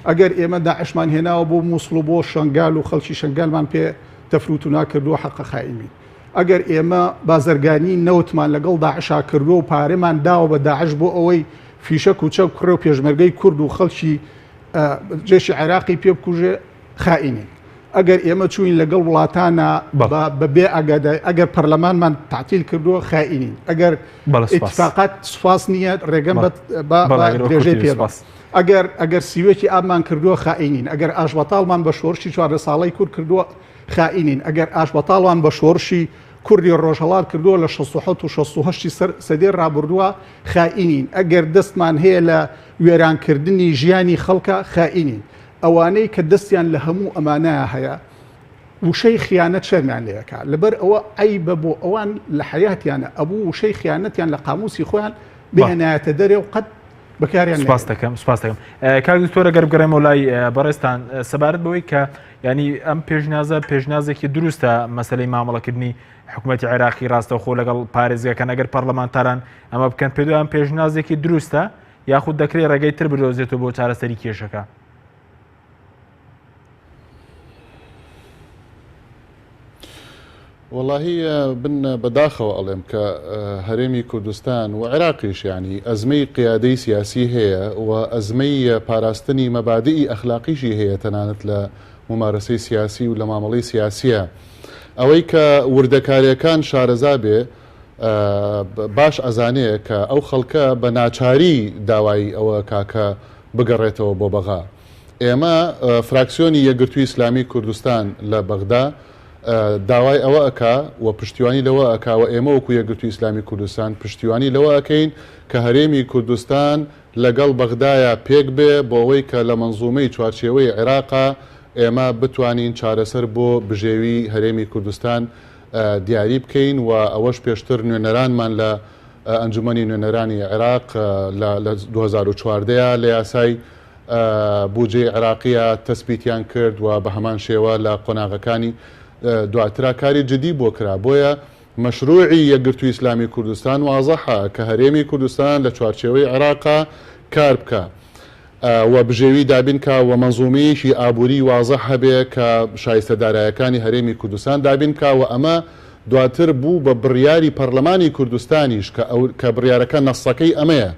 ئەگەر ئێمە داعشمان هێناوە بۆ مووسڵ و بۆ شنگال و خەڵکی شنگالمان پێ تەفروت و ناکردووە حەقا خائین بین ئەگەر ئێمە بازرگانی نەوتمان لەگەڵ داعشا کردووە و پارەمان داوە بە داعش بۆ ئەوەی فیشە کوچە و کڕێ و پێشمەرگەی کورد و خەڵکی جێشی عێراقی پێ بکوژێ خائینین ئەگەر ئێمە چوین لەگەڵ وڵاتانە بەبێ ئاگاداری ئەگەر پەرلەمانمان تعتیل کردووە خائینین ئەگەر ئیتفاقات سوپاس نییە ڕێگەم درێژەی پێ ئەگەر سیوێکی ئابمان کردووە خائینین ئەگەر ئاشبەتاڵمان بە شۆڕشی 4 ساڵەی کورد کردووە خائینین ئەگەر ئاش بەتاڵان بە شۆڕشی کوردی ڕۆژهەڵات کردووە لە 16 و 16 سەدەی ڕابردووە خائینین ئەگەر دەستمان هەیە لە وێرانکردنی ژیانی خەڵکە خائینین ئەوانەی کە دەستیان لە هەموو ئەمانەیە هەیە وشەی خیانەت شەرمیان لێەکە لەبەر ئەوە ئەیبە بۆ ئەوان لە حیاتیانە ئەبوو وشەی خیانەتیان لە قاموسی خۆیان بهێنایەتە دەرێ و قەت بەکاریان سپاس دەکەم سپاس دەکەم کاک دکتۆرە گەر بگەڕێمەوە لای بەڕێستان سەبارەت بەوەی کە ینی ئەم پێشنیازە پێشنیازێکی دروستە مەسلەی مامەڵەکردنی حکوومەتی عێراقی ڕاستەوخۆ لەگەڵ پارێزگەکە ئەگەر پەرلەمانتاران ئەمە بکەن پێدویان پێشنیازێکی دروستە یاخود دەکرێت ڕێگەی تر بدۆزێتەوە بۆ چارەسەری کێشەکە. واللهی بن بەداخەوە ئەڵێم کە هەرێمی کوردستان و عێراقیش ینی ئەزمەی قیادەی سیاسی هەیە و ئەزمەی پاراستنی مەبادئی ئەخلاقیشی هەیە تەنانەت لە ممارەسەی سیاسی و لە مامەڵەی سیاسیە ئەوەی کە وردەکاریەکان شارەزا بێ باش ئەزانەیە کە ئەو خەڵکە بە ناچاری داوای ئەوە کاکە بگەڕێتەوە بۆ بەغا. ئێمە فراکسیۆنی یەکگرتووی ئیسلامی کوردستان لە بەغدا داوای ئەوە ئەکا و پشتیوانی لەوە ئەکا و ئێمە وەکو یەکگرتووی ئیسلامی کوردستان پشتیوانی لەوە ئەکەین کە هەرێمی کوردستان لەگەڵ بەغدایە پێک بێ بۆ ئەوەی کە لە مەنزومەی چوارچێوەی عێراقا ئێمە بتوانین چارەسەر بۆ بژێوی هەرێمی کوردستان دیاری بکەین و ئەوەش پێشتر نوێنەرانمان لە ئەنجومەنی نوێنەرانی عێراق لە 2014 لە یاسای بودجێ عێراقیە تەسبیتیان کرد و بە هەمان شێوە لە قۆناغەکانی دواترا کاری جدی بۆ کرا. بۆیە مەشروعی یەکگرتووی ئیسلامی کوردستان وازەحە کە هەرێمی کوردستان لە چوارچێوەی عێراقا کار بکە و بژێوی دابینکە و مەنزومەیەکی ئابووری وازەح هەبێ کە شایستەدارایەکانی هەرێمی کوردستان دابینکە و ئەمە دواتر بوو بە بڕیاری پەرلەمانی کوردستانیش کە بڕیارەکە نەسەکەی ئەمەیە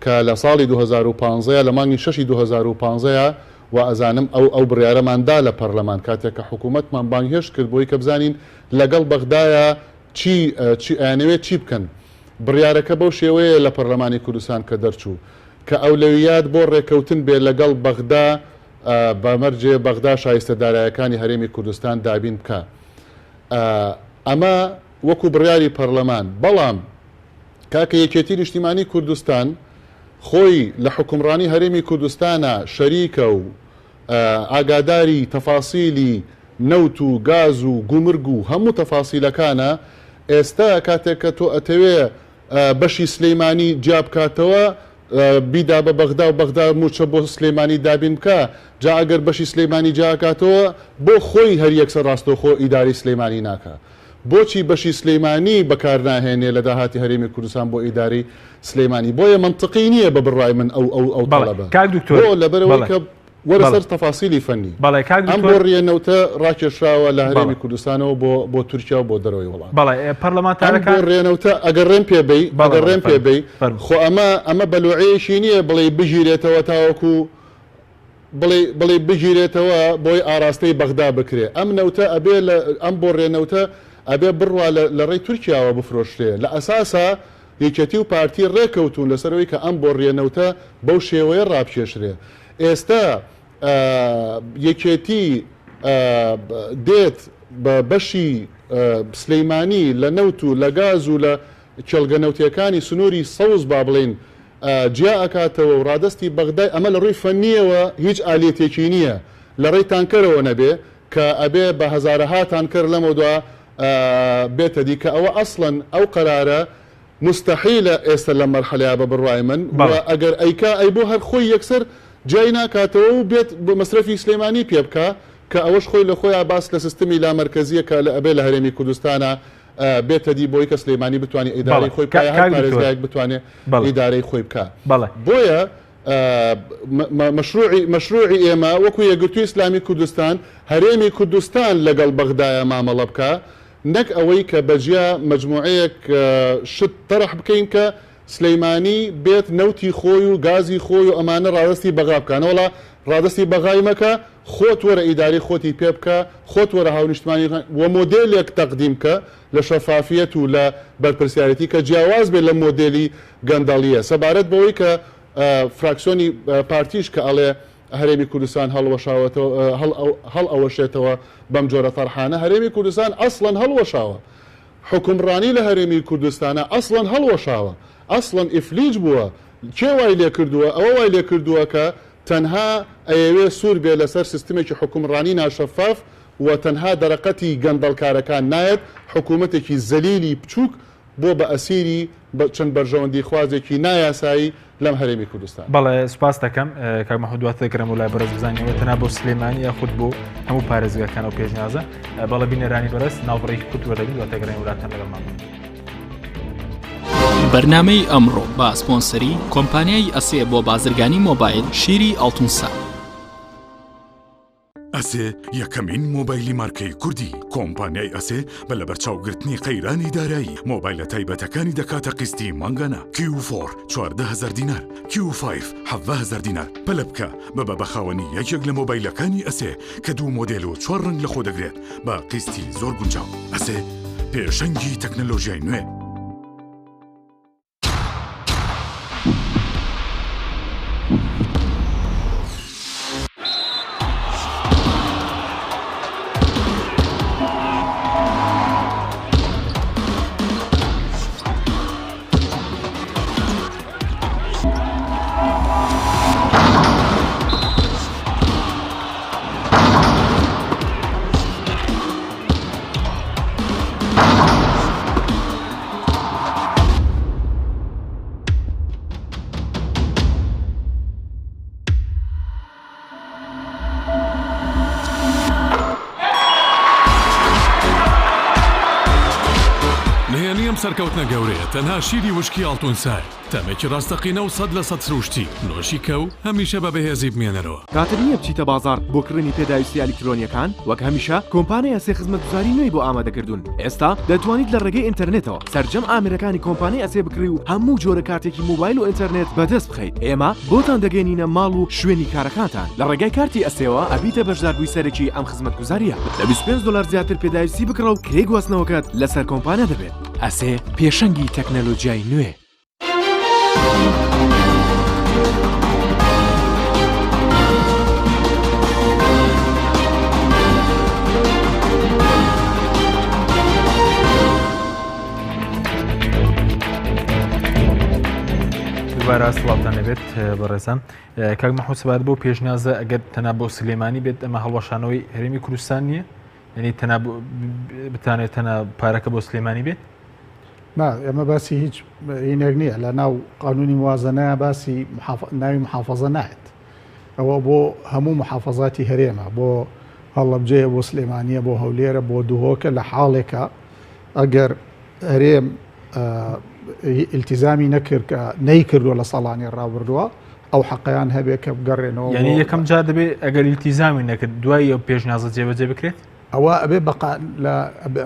کە لە ساڵی 2015 لە مانگی 6 2015 و ئەزانم ئەو بڕیارەماندا لە پەرلەمان کاتێک کە حکوومەتمان بانگهێشت کرد بۆی کە بزانین لەگەڵ بەغدایە ئەیانەوێت چی بکەن. بڕیارەکە بەو شێوەیە لە پەرلەمانی کوردستان کە دەرچوو کە ئەولەویات بۆ ڕێکەوتن بێ لەگەڵ بەغدا بەمەرجێ بەغدا شایستەدارایەکانی هەرێمی کوردستان دابین بکە. ئەمە وەکو بڕیاری پەرلەمان. بەڵام کاکە یەکێتی نیشتیمانی کوردستان خۆی لە حکومڕانی هەرێمی کوردستانە شەریکە و ئاگاداری تەفاسیلی نەوت و گاز و گومرگ و هەموو تەفاسیلەکانە ئێستا کاتێک کە تۆ ئەتەوێ بەشی سلەیمانی جیا بکاتەوە بیدا بە بەغدا و بەغدا موچە بۆ سلەیمانی دابین بکە جا ئەگەر بەشی سلەیمانی جاکاتەوە بۆ خۆی هەر یەکسەر ڕاستەوخۆ ئیداری سلەیمانی ناکە. بۆچی بەشی سلەیمانی بەکار ناهێنێ لە داهاتی هەرێمی کوردستان بۆ ئیداری سلەیمانی؟ بۆیە منطقی نییە بە بڕای من ئەو تەڵەبە لەبەرەوەی کە وەرەسەر تەفاسیلی فەنی ئەم بۆ ڕێنەوتە ڕاکێشراوە لە هەرێمی کوردستانەوە بۆ تورکیا و بۆ دەرەوەی وڵات. پەرلەمانتارەکان ڕێنەوتە ئەگەر ڕێن پێبەی خۆ ئەمە بەلوعەیەشی نییە بڵێ بژیرێتەوە تاوەکو بڵێ بژیرێتەوە بۆی ئاراستەی بەغدا بکرێ. ئەم نەوتە ئەبێ ئەم بۆ ڕێنەوتە ئەبێ بڕوا لە ڕێی تورکیاوە بفرۆشتێ. لە ئەساسا یەکێتی و پارتی ڕێکەوتون لەسەرەوەی کە ئەم بۆ ڕێنەوتە بەو شێوەیە ڕابکێشرێ. ئێستا یەکێتی دێت بە بەشی سلەیمانی لە نەوت و لە گاز و لە کێڵگەنەوتیەکانی سنووری سەوز با بڵێن جیا ئەکاتەوە و ڕادستی بەغدای. ئەمە لە ڕووی فەنیەوە هیچ ئالێتێکی نییە لە ڕێی تانکەرەوە نەبێ کە ئەبێ بە هەزارەها تانکەر لەمە دووە بێتە دی کە ئەوە ئەسڵەن ئەو قەرارە مستحیلە ئێستا لە مەرحەلەیە بە بڕای من ئەگەر ئەیکا ئەی بۆ هەر خۆی یەکسەر جای ناکاتەوە و بێت بۆ مەسرەفی سلەیمانی پێ بکە کە ئەوەش خۆی لە خۆیان باس لە سیستمی لامەرکەزیە کە لە ئەبێ لە هەرێمی کوردستانە بێتە دی بۆی کە سلەیمانی بتوانێت ئیدارەی خۆی بکە هەر پارێزگایەک بتوانێت ئیدارەی خۆی بکە. بۆیە مەشروعی ئێمە وەکو یەکگرتووی ئیسلامی کوردستان هەرێمی کوردستان لەگەڵ بەغدایە مامەڵە بکە نەک ئەوەی کە بەجیا مەجموعەیەک شت تەرەح بکەین کە سلەیمانی بێت نەوتی خۆی و گازی خۆی و ئەمانە ڕادستی بەغا بکەنەوەڵا ڕادستی بەغای مەکە خۆت وەرە ئیداری خۆتی پێ بکە خۆت وەرە هاونیشتمانی وە مۆدێلێک تەقدیم کە لە شەفافیەت و لە بەرپرسیارەتی کە جیاواز بێت لە مۆدێلی گەندەڵیە. سەبارەت بەوەی کە فراکسیۆنی پارتیش کە ئەڵێ هەرێمی کوردستان هەڵ ئەوەشێتەوە بەم جۆرە تەرحانە. هەرێمی کوردستان ئەسڵەن هەڵوەشاوە، حکومڕانی لە هەرێمی کوردستانە ئەسڵەن هەڵوەشاوە، ئەسڵەن ئیفلیج بووە. کێ وای لێ کردووە؟ ئەوە وای لێ کردووە کە تەنها ئەیەوێ سوور بێ لەسەر سیستمێکی حکومڕانی ناشەفاف و تەنها دەرەقەتی گەندەڵکارەکان نایەت، حکوومەتێکی زەلیلی بچووک بۆ بە ئەسیری چەند بەرژەوەندی خوازێکی نایاسایی لەم هەرێمی کوردستان. بەڵێ سوپاس دەکەم کاک مەحموود دەکرم و لای بەرز بزانیەوە تەنها بۆ سلێمانی یاخود بۆ هەموو پارێزگاکان و پێشنیازە بەڵێ بینەرانی بەرز ناوبڕێکی کوردوەرەبی دواتەگەڕین وڵاتان لەگەڵمان. بەرنامەی ئەمڕۆ با سپۆنسەری کۆمپانیای ئەسێ بۆ بازرگانی مۆبایل شیری ئەڵتونسا. ئەسێ یەکەمین مۆبایلی مارکەی کوردی. کۆمپانیای ئەسێ بە لە بەرچاوگرتنی قەیرانی دارایی مۆبایلە تایبەتەکانی دەکاتە قستی مانگانە. Q4 14,000 دینار، Q5 17,000 دینار. پەلە بکە بە بەخاوەنی یەکێک لە مۆبایلەکانی ئەسێ کە 2 مۆدێل و 4 ڕنگ لە خۆ دەگرێت بە قستی زۆر گونجاو. ئەسێ پێشەنگی تەکنەلۆژیای نوێ. سەرکەوتنە گەورەیە تەنها شیری وشکی ئەڵتونسای تەمێکی ڕاستەقینە و 100% سروشتی نۆشی کە و هەمیشە بە بەهێزی بمێنەرەوە. کاتر نییە بچیتە بازار بۆ کڕنی پێداویستی ئەلکترۆنیەکان وەک هەمیشە کۆمپانیای ئەسێ خزمەتگوزاری نوێی بۆ ئامادەکردوون. ئێستا دەتوانیت لە ڕێگەی ئینتەرنێتەوە سەرجەم ئامرەکانی کۆمپانیای ئەسێ بکڕی و هەموو جۆرە کارتێکی موبایل و ئینتەرنێت بەدەست بخەیت. ئێمە بۆتان دەگەێنینە ماڵ و شوێنی کارەکانتان. لە ڕێگای کارتی ئەسێەوە ئەبیتە بەشداربووی سەرەکی ئەم خزمەتگوزاریە. لە $25 زیاتر پێداویستی بکڕە و کرێ گواستنەوەکەت لەسەر کۆمپانیا دەبێت. ئەسێ پێشەنگی تەکنەلۆژیای نوێ. دوبارە سڵاوتان لەبێت بەڕێزان. کاک مەحموود سەبات بۆ پێشنیازە ئەگەر تەنها بۆ سلێمانی بێت ئەمە هەڵوەشانەوەی هەرێمی کوردستان نییە؟ یعنی تەنها بتانێت تەنها پارەکە بۆ سلێمانی بێت؟ ئەمە باسی هیچ هینێک نییە لە ناو قانونی موازنەیە باسی ناوی محافەزە نایێت. ئەوە بۆ هەموو محافەزاتی هەرێمە، بۆ هەڵەبجەیە، بۆ سلێمانیە، بۆ هەولێرە، بۆ دوهۆکە لە حاڵێکە ئەگەر هەرێم ئیلتیزامی نەکرد کە نەیکردووە لە ساڵانی ڕابردووە ئەو حەقیان هەبێت کە بگەڕێنەوە. یعنی یەکەم جار دەبێت ئەگەر ئیلتیزامی نەکرد دوای ئەو پێشنیازە جێبەجێ بکرێت؟ ئەوە ئەبێ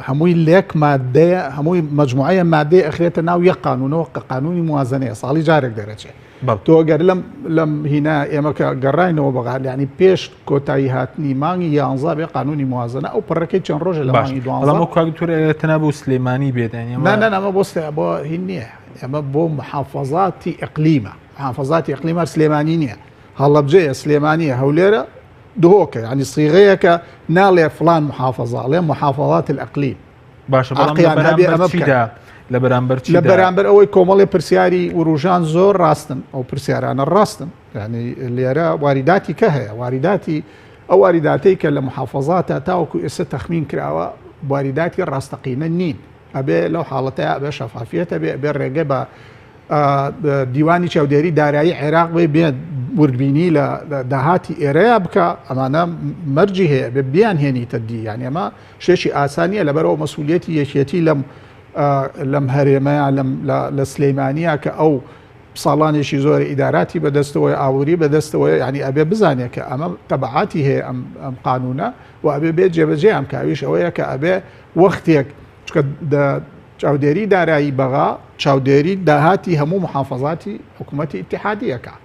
هەمووی لێک مادەیە، هەمووی مجموعەیە مادەی ئەخرێتە ناو یەک قانونەوە کە قانونی موازنەیە ساڵی جارێک دەرەچێت. تۆ گەر لەم هینا ئێمە کە گەڕاینەوە بەغار ینی پێش کۆتایی هاتنی مانگی 11 بێ قانونی موازنە ئەو پڕەکەی چەند ڕۆژە لە مانگی 12 تەنها بۆ سلێمانی بێت. ئەمە بۆ هین نییە، ئەمە بۆ محافەزاتی ئەقلیمە. محافەزاتی ئەقلیمە سلێمانی نییە، هەڵەبجەیە، سلێمانیە، هەولێرە، دهۆکە، ینی سیغەیە کە ناڵێ فلان محافەزە لێ محافەزات الئەقلیم. باشە لە بەرامبەر ئەوەی کۆمەڵی پرسیاری وروژان زۆر ڕاستن، ئەو پرسیارانە ڕاستن، ینی لێرە واریداتی کە هەیە، واریداتی ئەو واریداتەی کە لە محافەزاتە تاوەکو ئێستا تەخمین کراوە واریداتی ڕاستەقینە نین. ئەبێ لەو حاڵەتەیە ئەبێ شەفافیەتە بێ ڕێگە بە دیوانی چاودێری دارایی عێراق بێت وردبینی لە داهاتی ئێرەیە بکە. ئەمانە مەرجی هەیە بێ بیان هێنیتە دی، یعنی ئەمە شێشی ئاسانیە لەبەرەوە مەسئولیەتی یەکێتی لەم هەرێمەیە لە سلەیمانیە کە ئەو ساڵانێکی زۆر ئیداراتی بەدەستەوەی ئاوری بەدەستەوەی، ینی ئەبێ بزانێت کە ئەمە تەبعاتی هەیە ئەم قانونە و ئەبێ بێت جێبەجێ ئەم کاویش ئەوەیە کە ئەبێ وەختێک چاودێری دارایی بەغا چاودێری داهاتی هەموو محافەزاتی حکوومەتی ئیتحادیەکە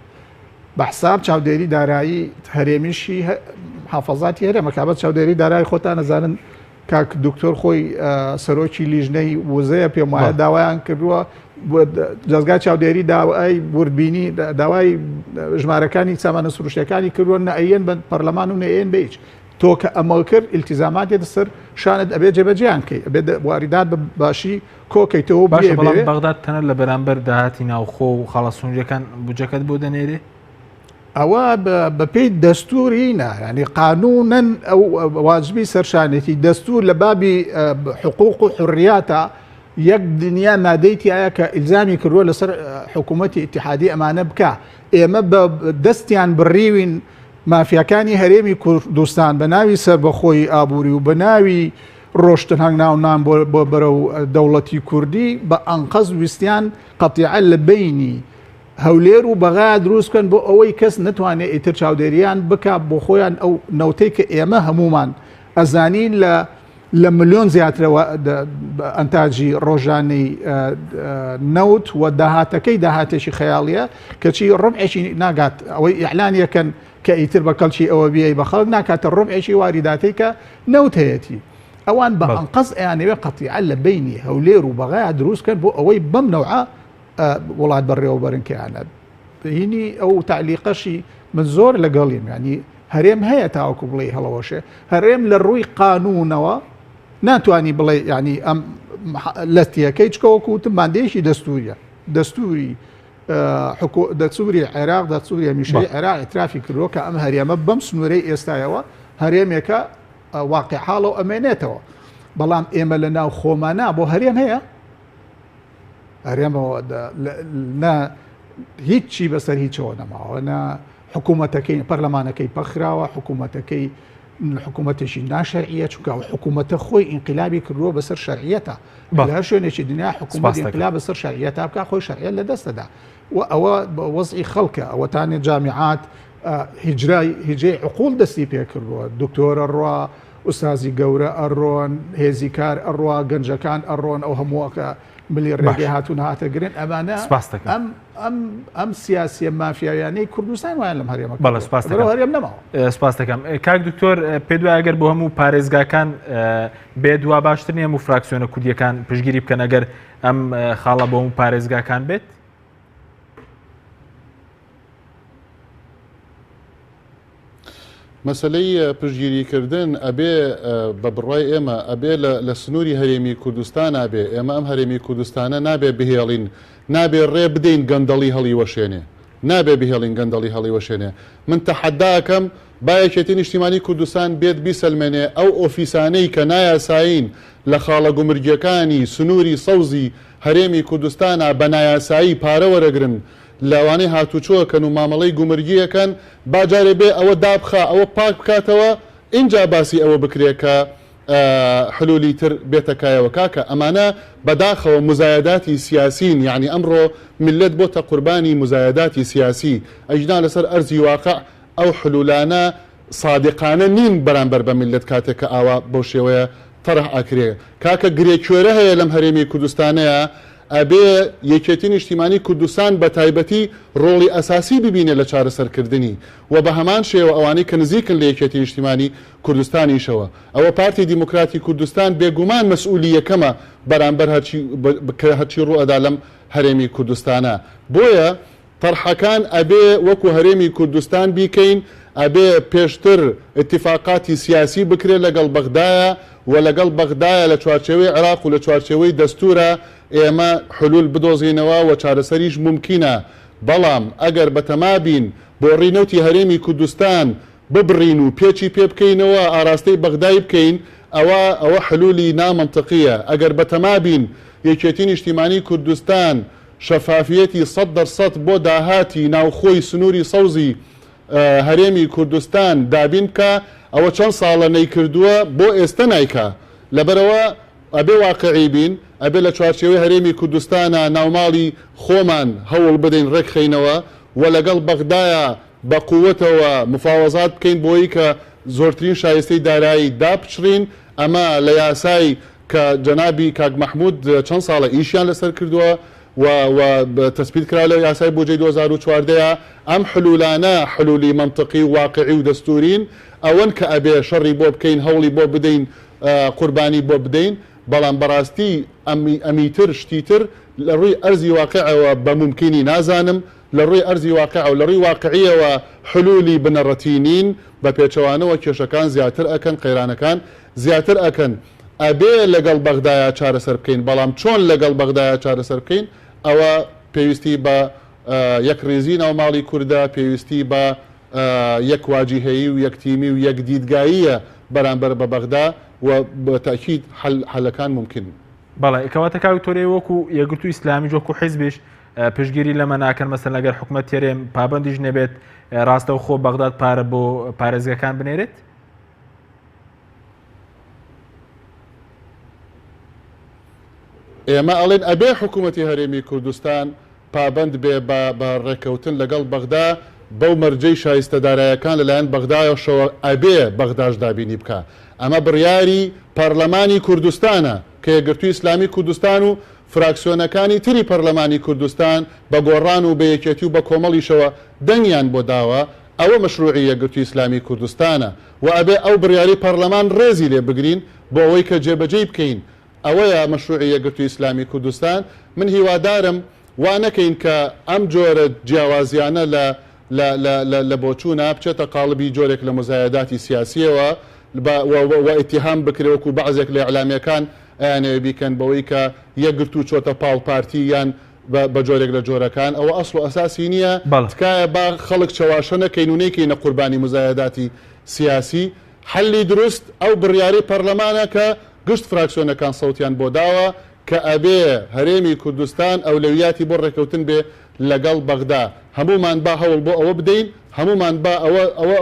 بەحساب چاودێری دارایی هەرێمیشی محافەزاتی هەرێمە کابەت چاودێری دارایی خۆتان نەزانن کاک دکتۆر خۆی سەرۆکی لیژنەی وزەیە پێم وایە داوایان کردووە جەزگای چاودێری داوای وردبینی داوای ژمارەکانی سامانە سروشتەکانی کردووە نەئەیەن بە پەرلەمان و نەئێن بە هیچ تۆ کە ئەمەڵ کرد ئیلتیزاماتێتە سەر شانت ئەبێ جێبەجیان کەی ئەبێ واریدات باشی کۆکەیتەوە باش بەڵام بەغداد تەنە لە بەرامبەر داهاتی ناوخۆ و خاڵەسونجەکان بودجەکەت بۆ دەنێرێ ئەوە بەپێی دەستوری ینی قانونەن ئەو واجبی سەرشانێتی دەستور لە بابی حقوق و حڕیاتە یەک دنیا مادەیتی ئایا کە ئیلزامی کردووە لەسەر حکوومەتی ئیتیحادی ئەمانە بکە ئێمە بە دەستیان بڕیوین مافیەکانی هەرێمی کوردستان بە ناوی سەربەخۆی ئابووری و بە ناوی ڕۆشتن هەنگ ناونان بۆ بەرەو دەوڵەتی کوردی بە ئەنقەز ویستیان قەتیعە لە بینی هەولێر و بەغا دروست بکەن بۆ ئەوەی کەس نتوانێت ئیتر چاودێریان بک بۆ خۆیان ئەو نەوتەی کە ئێمە هەمومان ئەزانین لە ملیۆن زیاترەوە ئەنتاجی ڕۆژانەی نەوت و داهاتەکەی داهاتێکی خەیاڵیە کەچی ڕبعێکی ناگات ئەوەی ئیعلانیەکەن کە ئیتر بە کەڵکی ئەوە بیایی بە خەڵک ناکاتە ڕبعێکی واریداتەی کە نەوت هەیەی ئەوان بە ئەنقەز ئەیانەوێ قەتیعە لە بینی هەولێر و بەغا دروستکەن بۆ ئەوەی بەم نەوعە وڵات بەڕێوەبەرن کەیانە هینی ئەو تعلیقەشی من زۆر لەگەڵیم ینی هەرێم هەیە تاوەکو بڵێ هەڵەوەشێ هەرێم لە ڕووی قانونەوە ناتوانانی بڵێ ینی ئەم لەستیەکەی چکەوەکو وتم مادەیەکی دەستوریە دەستوری دەسووری عێراق دەسووری هەمیشەی عێراق ئیترافی کردووە کە ئەم هەرێمە بەم سنوورەی ئێستایەوە هەرێمێکە واقع حاڵە و ئەمێنێتەوە بەڵام ئێمە لە ناو خۆمانە بۆ هەرێم هەیە هەرێمەوە هیچی بەسەر هیچەوە نەماوە نە حکوومەتەکەی پەرلەمانەکەی پەخراوە حکوومەتەکەی حکوومەتێکی ناشەرعیە چونکە حکوومەتە خۆی ئینقلابی کردووە بەسەر شەرعیەتە لە هەر شوێنێکی دنیا حکوومەت ئینقلاب بەسەر شەرعیەتە بکە خۆی شەرعیەت لە دەستەدا و ئەوە وەزعی خەڵکە ئەوەتانێت جامیعات هیجای عقوڵ دەستی پێ کردووە دکتۆرە ڕوا ئوستازی گەورە ئەڕۆن هێزی کار ئەڕوا گەنجەکان ئەڕۆن ئەو هەمووەکە ملی ڕێگەی هاتوون هاتەگرن ئەمانە ئەم سیاسیە مافیایانەی کوردستان وایان لەم هەرێمە هەرێم نەماوە سپاس دەکەم کاک دکتۆر پێ دوای ئەگەر بۆ هەموو پارێزگاکان بێدوا باشتر نیە و فراکسیۆنە کوردیەکان پشگیری بکەن ئەگەر ئەم خاڵە بۆ هەموو پارێزگاکان بێت مەسلەی پشگیریکردن ئەبێ بە بڕای ئێمە ئەبێ لە سنووری هەرێمی کوردستان نابێ ئێمە ئەم هەرێمی کوردستانە نابێ بهێڵین نابێ ڕێ بدەین گەندەڵی هەڵی وەشێنێ نابێ بهێڵین گەندەڵی هەڵی وەشێنێ من تەحەداکەم با یەکێتی نیشتیمانی کوردستان بێت بیسەلمێنێ ئەو ئۆفیسانەی کە نایاسایین لە خاڵە گومرگیەکانی سنووری سەوزی هەرێمی کوردستانە بە نایاسایی پارە وەرەگرن لەوانەی هاتوچۆکەن و مامەڵەی گومرگیەکەن باجارێ بێ ئەوە دابخە ئەوە پاک بکاتەوە اینجا باسی ئەوە بکرێت کە حلولی تر بێتەکایەوە کاکە ئەمانە بەداخەوە مزایداتی سیاسین یعنی ئەمڕۆ ملت بۆتە قوربانی مزایداتی سیاسی ئەجدان لەسەر ئەرزی واقع ئەو حلولانە صادقانە نین بەرامبەر بە ملت کاتێک کە ئاوا بەو شێوەیە تەڕح ئاکرێ کاکە گرێکوێرە هەیە لەم هەرێمی کوردستانەیە ئەبێ یەکێتی نیشتیمانی کوردستان بە تایبەتی ڕۆڵی ئەساسی ببینێ لە چارەسەرکردنی و بە هەمان شێوە ئەوانەی کە نزیکن لە یەکێتی نیشتیمانی کوردستانیشەوە ئەوە پارتی دیموکراتی کوردستان بێگومان مەسئولی یەکەمە بەرامبەر هەرچی ڕوئەدا لەم هەرێمی کوردستانە بۆیە تەرحەکان ئەبێ وەکو هەرێمی کوردستان بیکەین ئەبێ پێشتر اتفاقاتی سیاسی بکرێت لەگەڵ بەغدایە و لەگەڵ بەغدایە لە چوارچێوەی عێراق و لە چوارچێوەی دەستورە ئێمە حلول بدۆزینەوە و چارەسەریش ممکنە بەڵام ئەگەر بەتەما بین بۆ ڕینەوتی هەرێمی کوردستان ببڕین و پێچی پێ بکەینەوە ئاراستەی بەغدای بکەین ئەوە حلولی نامەنتەقیە ئەگەر بەتەما بین یەکێتی نیشتیمانی کوردستان شەفافیەتی 100% بۆ داهاتی ناوخۆی سنووری سەوزی هەرێمی کوردستان دابین بکە ئەوە چەند ساڵە نەیکردووە بۆ ئێستا نایکە لەبەرەوە ئەبێ واقعی بین ئەبێ لە چوارچێوەی هەرێمی کوردستانە ناوماڵی خۆمان هەوڵ بدەین ڕێکخینەوە و لەگەڵ بەغدایە بە قووەتەوە مفاوەزات بکەین بۆی کە زۆرترین شایستەی دارایی دابچڕین ئەمە لە یاسای کە جەنابی کاک مەحموود چەند ساڵە ئیشیان لەسەر کردووە و تەسبیت کرا لە یاسای بودجەی 2014 ئەم حلولانە حلولی منطقی واقعی و دەستورین ئەوەن کە ئەبێ شەڕی بۆ بکەین هەوڵی بۆ بدەین قوربانی بۆ بدەین بەڵام بەڕاستی ئەمیتر شتیتر لە ڕووی ئەرزی واقعەوە بە ممکنی نازانم لە ڕووی ئەرزی واقع و لە ڕووی واقعیەوە حلولی بنەڕەتی نین بە پێچەوانەوە کێشەکان زیاتر ئەکەن قەیرانەکان زیاتر ئەکەن ئەبێ لەگەڵ بەغدایە چارەسەر بکەین بەڵام چۆن لەگەڵ بەغدایە چارەسەر بکەین ئەوە پێویستی بە یەک ڕێزی ناوماڵی کووردە پێویستی بە یەک واجیهەیی و یەکتیمی و یەک دیدگاییە بەرامبەر بە بەغدا و بە تاکید حەلەکان ممکن. بەڵێ کەواتە کاوی تۆرەی وەکو یەکگرتووی ئیسلامی وەکو حیزبیش پشتگیری لەمە ناکەن مەسەن لەگەر حکومەت تێرێم پابندیش نەبێت ڕاستەوخۆ بەغداد پارە بۆ پارێزگەکان بنێرێت؟ ئێمە ئەڵێن ئەبێ حکوومەتی هەرێمی کوردستان پابند بێ بە ڕێکەوتن لەگەڵ بەغدا بەو مەرجەی شایستەدارایەکان لەلایەن بەغدایەوە ئەبێ بەغداش دابینی بکە. ئەمە بڕیاری پەرلەمانی کوردستانە کە یەکگرتووی ئیسلامی کوردستان و فراکسیۆنەکانی تری پەرلەمانی کوردستان بە گۆڕان و بە یەکێتی و بە کۆمەڵیشەوە دەنگیان بۆ داوە ئەوە مەشروعی یەکگرتووی ئیسلامی کوردستانە و ئەبێ ئەو بڕیاری پەرلەمان ڕێزی لێ بگرین بۆ ئەوەی کە جێبەجێی بکەین. ئەوەیە مەشروعی یەکگرتووی ئیسلامی کوردستان. من هیوادارم وا نەکەین کە ئەم جۆرە جیاوازیانە لە بۆچوونە بچێتە قاڵبی جۆرێک لە مزایداتی سیاسیەوە و ئیتیهام بکرێوەکو بەعزێک لە ئەعلامیەکان ئەیانەوێ بیکەن بەوەی کە یەکگرتوو چۆتە پاڵ پارتی یان بە جۆرێک لە جۆرەکان ئەوە ئەسڵ و ئەساسی نییە. تکایە با خەڵک چاواشە نەکەین و نەیکەینە قوربانی مزایداتی سیاسی. حەلی دروست ئەو بڕیاری پەرلەمانە کە گشت فراکسیۆنەکان سەوتیان بۆ داوە کە ئەبێ هەرێمی کوردستان ئەولەویاتی بۆ ڕێکەوتن بێ لەگەڵ بەغدا. هەمومان با هەوڵ بۆ ئەوە بدەین هەمومان با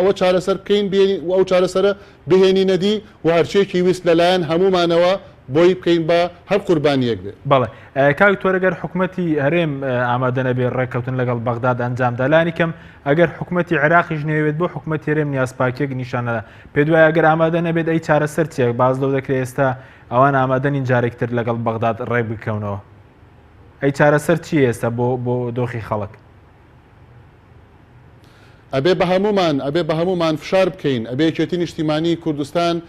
ئەوە چارەسەر بکەین و ئەو چارەسەرە بهێنی نەدی و هەرچێکی ویست لەلایەن هەمومانەوە بۆی بکەین بە هەر قوربانیەک بێ. بەڵێ کاوی تۆرەگەر حکوومەتی هەرێم ئامادە نەبێ ڕێکەوتن لەگەڵ بەغداد ئەنجامدا لانی کەم ئەگەر حکوومەتی عێراقیش نەوێت بۆ حکوومەتی هەرێم نیازپاکێک نیشانەدا پێ دوای ئەگەر ئامادە نەبێت ئەی چارەسەر چیەک باز لەو دەکرێت ئێستا ئەوان ئامادەنین جارێکتر لەگەڵ بەغداد ڕێ بکەونەوە ئەی چارەسەر چی ئێستا بۆ دۆخی خەڵک؟ ئەبێ بە هەمومان فشار بکەین ئەبێ یەکێتی نیشتیمانی کوردستان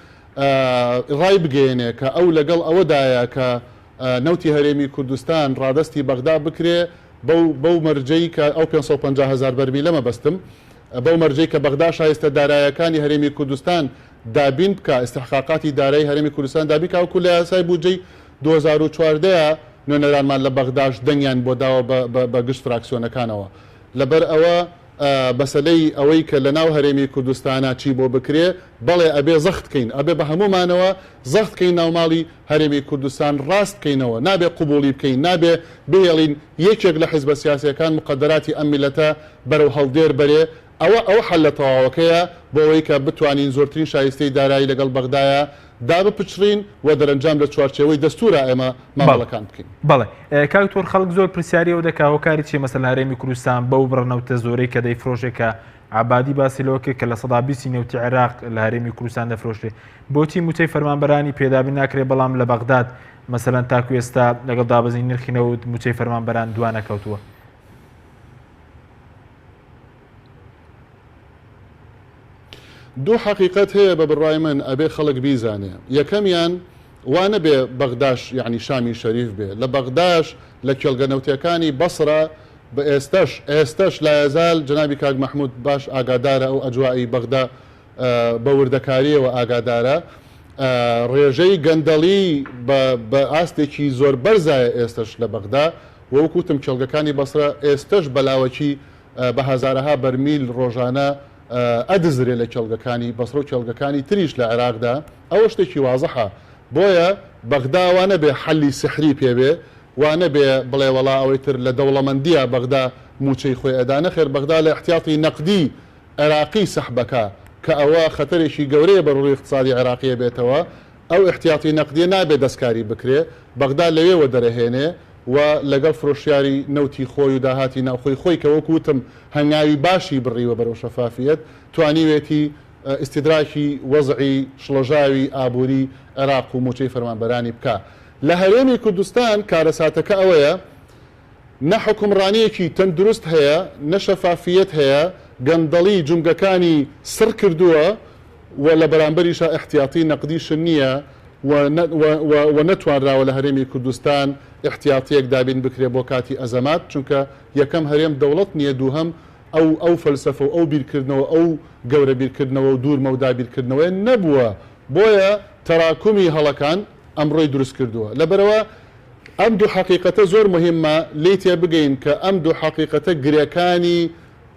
ڕای بگەێنێ کە ئەو لەگەڵ ئەوەدایە کە نەوتی هەرێمی کوردستان ڕادستی بەغدا بکرێ بەو مەرجەی کە ئەو 550,000 بەرمی لەمە بەستم بەو مەرجەی کە بەغدا شایستە دارایەکانی هەرێمی کوردستان دابین بکە ئستحقاقاتی دارایی هەرێمی کوردستان دابیکە وەکو لە یاسای بودجەی 2014 نوێنەرانمان لە بەغداش دەنگیان بۆ داوە بە گشت فراکسیۆنەکانەوە لەبەر ئەوە بەسەلەی ئەوەی کە لە ناو هەرێمی کوردستانە چی بۆ بکرێ بەڵێ ئەبێ زەخت بکەین ئەبێ بە هەمومانەوە زەخت بکەین ناوماڵی هەرێمی کوردستان ڕاست بکەینەوە نابێ قوبوڵی بکەین نابێ بێڵین یەکێک لە حیزبە سیاسیەکان مقدراتی ئەم میلەتە بەرەو هەڵدێر بەرێ ئەوە حەل لە تەواوەکەیە بۆ ئەوەی کە بتوانین زۆرترین شایستەی دارایی لەگەڵ بەغدایە دا بپچڕین و دەرەنجام لە چوارچێوەی دەستورە ئێمە ماڵەکان بکەین. بەڵێ کاکتۆر خەڵک زۆر پرسیاریەوە دەکا هۆکاری چی مەسەلا هەرێمی کوردستان بەو بڕنەوتە زۆرەی کە دەیفرۆشێکە عبادی باسی لەوەکە کە لە سەدا 20 نەوتی عێراق لە هەرێمی کوردستان دەفرۆشێ بۆچی موچەی فەرمانبەرانی پێدابی ناکرێت بەڵام لە بەغداد مەسەلەن تاکو ئێستا لەگەڵ دابەزین نرخینەوت موچەی فەرمانبەران دوانە کەوتووە؟ دوو حقیقت هەیە بە بڕای من ئەبێ خەڵک بیزانێ یەکەمیان وانە بێ بەغداش یعنی شامی شەریف بێ لە بەغداش لە کێڵگەنەوتیەکانی بەسرە بە ئێستش لا یەزال جەنابی کاک مەحموود باش ئاگادارە ئەو ئەجوائی بەغدا بە وردەکاریەوە ئاگادارە ڕێژەی گەندەڵی بە ئاستێکی زۆر بەرزایە ئێستش لە بەغدا وەکوتم کێڵگەکانی بەسرە ئێستش بەلاوەکی بە هەزارەها بەرمیل ڕۆژانە ئەدزرێ لە کێڵگەکانی بەسڕ و کێڵگەکانی تریش لە عێراقدا ئەوە شتێکی وازەحە بۆیە بەغدا وانە بێ حەلی سحری پێبێ وانە بێ بڵێ وەڵا ئەوەی تر لە دەوڵەمەندیە بەغدا موچەی خۆی ئەدا نەخێر بەغدا لە احتیاطی نەقدی عێراقی سەحبەکە کە ئەوە خەتەرێکی گەورەیە بە ڕووی اقتصادی عێراقیە بێتەوە ئەو احتیاطی نەقدیە نابێت دەستکاری بکرێ بەغدا لەوێوە دەرەهێنێ و لەگەڵ فرۆشیاری نەوتی خۆی و داهاتی ناوخۆی خۆی کە وەکوتم هەنگاوی باشی بڕیوە بەرەو شەفافیت توانیوێتی ئیستیدراکی وەزعی شڵەژاوی ئابووری عێراق و موچەی فەرمانبەرانی بکە. لە هەرێمی کوردستان کارەساتەکە ئەوەیە نە حکومڕانیەکی تەندروست هەیە نە شەفافیت هەیە گەندەڵی جومگەکانی سڕ کردووە و لە بەرامبەریشە احتیاطی نەقدیش نییە و نەتوانراوە لە هەرێمی کوردستان احتیاطیەک دابین بکرێ بۆ کاتی ئەزەمات چونکە یەکەم هەرێم دەوڵەت نییە دووهەم ئەو فەلسەفە و ئەو بیرکردنەوە ئەو گەورە بیرکردنەوە و دوورمە و دابیرکردنەوەی نەبووە بۆیە تەراکمی هەڵەکان ئەمڕۆی دروست کردووە لەبەرەوە ئەم دوو حقیقەتە زۆر مهمە لێی تێ بگەین کە ئەم دوو حقیقەتە گرەکانی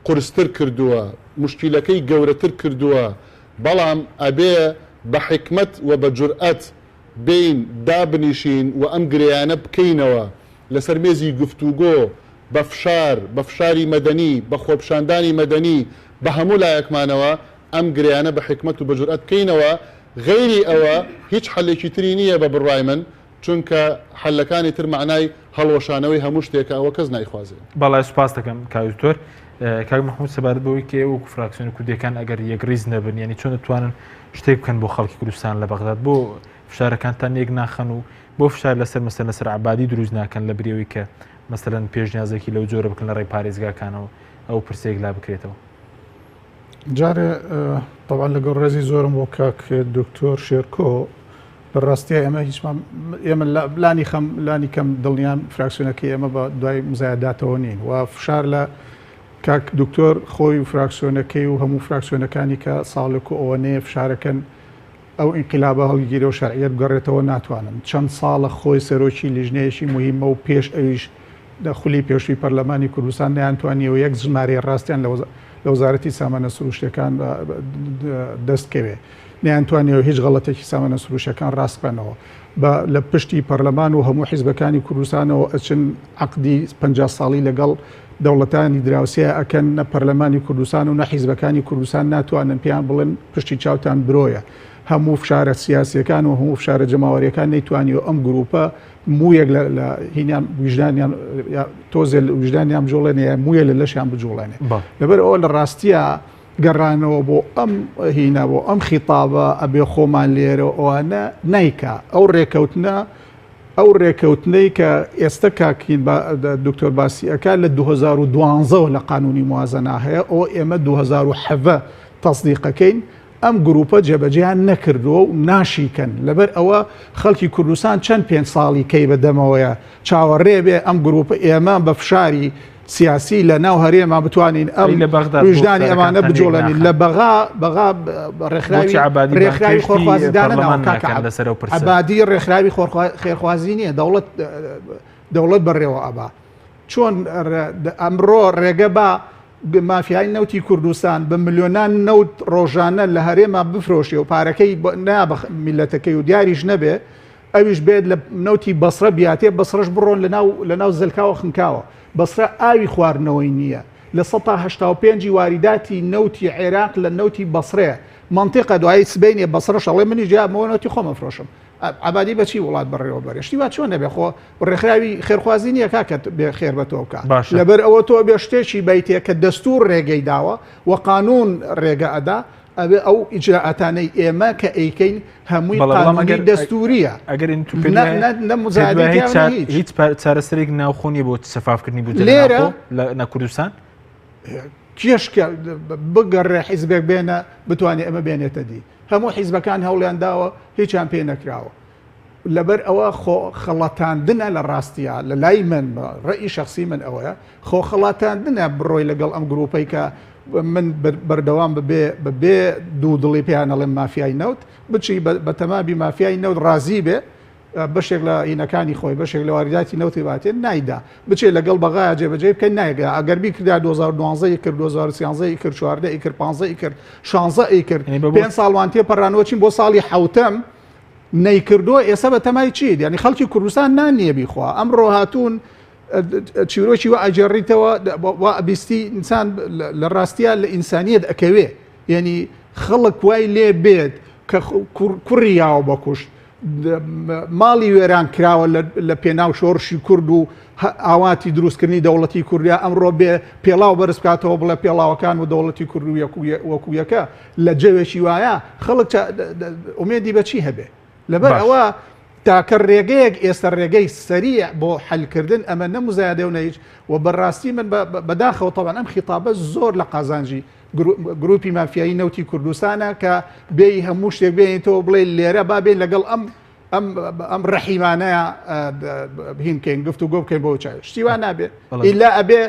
قورستر کردووە مشکیلەکەی گەورەتر کردووە بەڵام ئەبێ بە حکمت و بە جورئەت بین دابنیشین و ئەم گرەیانە بکەینەوە لەسەر مێزی گفتوگۆ بە فشاری مەدەنی بە خۆپشاندانی مەدەنی بە هەموو لایەکمانەوە ئەم گرەیانە بە حکمت و بە جورئەت بکەینەوە غەیری ئەوە هیچ حەلێکی تری نییە بە بڕای من چونکە حەلەکانی تر معنای هەڵوەشانەوەی هەموو شتێکە ئەوە کەس نایخوازێ. بەڵای سوپاس دەکەم کاکتۆر کاک محمود سەبارەت بەوەی کە ئەو فراکسیۆنی کوردیەکان ئەگەر یەکریز نەبن یعنی چۆن دەتوانن شتێک بکەن بۆ خەڵکی کوردستان لە بەغداد بۆ فشارەکانتان یەک ناخەن و بۆ فشار لەسەر مەسەر لەسەر عبادی دروست ناکەن لە برێوەی کە مەسەلەن پێشنیازێکی لەو جۆرە بکەن لە ڕێی پارێزگاکانەوە ئەو پرسێک لا بکرێتەوە. جارێ طبعا لەگەڵ ڕێزی زۆرم بۆ کاک دکتۆر شێرکۆ بەڕاستی ئێمە لانی کەم دڵنیان فراکسیۆنەکەی ئێمە بە دوای مزایداتەوە نین و فشار لە کاک دکتۆر خۆی و فراکسیۆنەکەی و هەموو فراکسیۆنەکانی کە ساڵێک و ئەوەنەیە فشارەکەن ئەو ئینقلابە هەڵگیرە و شەرعیەت بگەڕێتەوە ناتوانن چەند ساڵە خۆی سەرۆکی لیژنەیەشی مهمە و پێش ئەویش دەخولی پێشووی پەرلەمانی کوردستان نەیانتوانیەوە یەک ژمارەی ڕاستیان لە وەزارەتی سامانە سروشتەکان دەستکەوێ نەیانتوانیەوە هیچ غەڵەتێکی سامانە سروشەکان ڕاستکەنەوە لە پشتی پەرلەمان و هەموو حیزبەکانی کوردستانەوە ئەچن عەقدی 50 ساڵی لەگەڵ دەوڵەتانی دراوسەیە ئەکەن نە پەرلەمانی کوردستان و نە حیزبەکانی کوردستان ناتوانن پێیان بڵێن پشتی چاوتان برۆیە هەموو فشارە سیاسیەکان و هەموو فشارە جەماوەریەکان نەیتوانیەوە ئەم گروپە مویەک لە هینیان وجدانیان تۆزێ وجدانیان بجوڵێنێ مویە لە لەشیان بجوڵێنێ لەبەر ئەوە لە ڕاستیە گەڕانەوە بۆ ئەم هینە بۆ ئەم خیتابە ئەبێ خۆمان لێرە ئەوانە نیکە ئەو ڕێکەوتنەی کە ئێستا کاکین دکتۆر باسیەکە لە 2012 لە قانونی موازنە هەیە ئەو ئێمە 2007 تەصدیقەکەین ئەم گروپە جێبەجێیان نەکردووە و ناشیکەن لەبەر ئەوە خەڵکی کوردستان چەند 5 ساڵی کەی بەدەمەوەیە چاوەڕێ بێ ئەم گروپە ئێمە بە فشاری سیاسی لە ناو هەرێما بتوانین ئەم وجدانی ئەمانە بجۆڵێنین لە بەغا ڕێکخراوی خۆرخوازیدانە عەبادی ڕێکخراوی خێرخوازی نییە دەوڵەت بەڕێوە ئەبا چۆن ئەمڕۆ ڕێگە بە مافیای نەوتی کوردستان بە ملیۆنان نەوت ڕۆژانە لە هەرێما بفرۆشی و پارەکەی نابە میلەتەکەی و دیاریش نەبێ ئەویش بێت لە نەوتی بەسرە بیاتێ بەسرەش بڕۆن لە ناو زلکاوە خنکاوە بەسرە ئاوی خواردنەوەی نییە لە 1985 واریداتی نەوتی عێراق لە نەوتی بەسرەیە منطقە دوایی سبینێ بەسرەش ئەڵێ منی جامەوە نەوتی خۆمە فرۆشم عەبادی بەچی وڵات بەڕێوە بەرێشتی وا چۆن نەبێ خۆ ڕێکخراوی خێرخوازی نییە کاکە بێ خێر بە تۆ بکە لەبەر ئەوە تۆ بێ شتێکی بیتێ کە دەستوور ڕێگەی داوە و قانون ڕێگە ئەدا ئەبێ ئەو ئیجراعاتانەی ئێمە کە ئەیکەین هەمووی قانونی دەستوریە ئەگەر هیچ چارەسەرێک ناوخۆنی بۆ سەفافکردنی بوو لێرە لە کوردستان کێشکە بگەڕێ حیزبێک بێنە بتوانێت ئەمە بێنێتە دی هەموو حیزبەکان هەوڵیان داوە هیچیان پێ نەکراوە لەبەر ئەوە خەڵاتاندنە لە ڕاستیە لە لای من ڕێی شخصی من ئەوەیە خۆ خەڵاتاندنە بڕۆی لەگەڵ ئەم گروپەی کە من بەردەوام ببێ دوو دڵی پێیان ئەڵێم مافیای نەوت بچی بە تەمابی مافیای نەوت ڕازی بێ بەشێک لە ئینەکانی خۆی بەشێک لە وارداتی نەوتی باتێن نایدا بچێت لەگەڵ بەغایە جێبەجێ بکەین نایگە ئەگەر بیکردا 2012 کرد 2013 کرد 14 کرد 15 کرد 16 کرد 5 ساڵوان تێپەڕانەوەچین بۆ ساڵی حوتەم نەیکردووە ئێستا بە تەمای چیت یعنی خەڵکی کوردستان نانیە بیخوا ئەمڕۆ هاتوون چیرۆکی وە ئەجێڕیتەوە بیستی ئینسان لە ڕاستیە لە ئینسانیەت ئەکەوێ یعنی خەڵک وای لێ بێت کە کوڕی یاوە بەکوشت ماڵی وێران کراوە لە پێناو شۆڕشی کورد و ئاواتی دروستکردنی دەوڵەتی کوردیا ئەمڕۆ بێ پێڵاو بەرز بکاتەوە بڵێ پێڵاوەکان و دەوڵەتی کورد وەکو یەکە لە جەوێکی وایە خەڵک ئومێدی بەچی هەبێ لەبەر ئەوە تاکە ڕێگەیەک ئێستا ڕێگەی سەریع بۆ حەلکردن ئەمە نەموزایدە و نەهیچ و بەڕاستی من بەداخەوە تەوان ئەم خیتابە زۆر لە قازانجی گروپی مافیایی نەوتی کوردستانە کە بێی هەموو شتێک بێنیتەوە بڵێ لێرە با بێن لەگەڵ ئەم ئەم ڕەحیمانەیە بهینکەین گفتوگۆ بکەین بۆ چاوی شتیوان نابێت ئیلا ئەبێ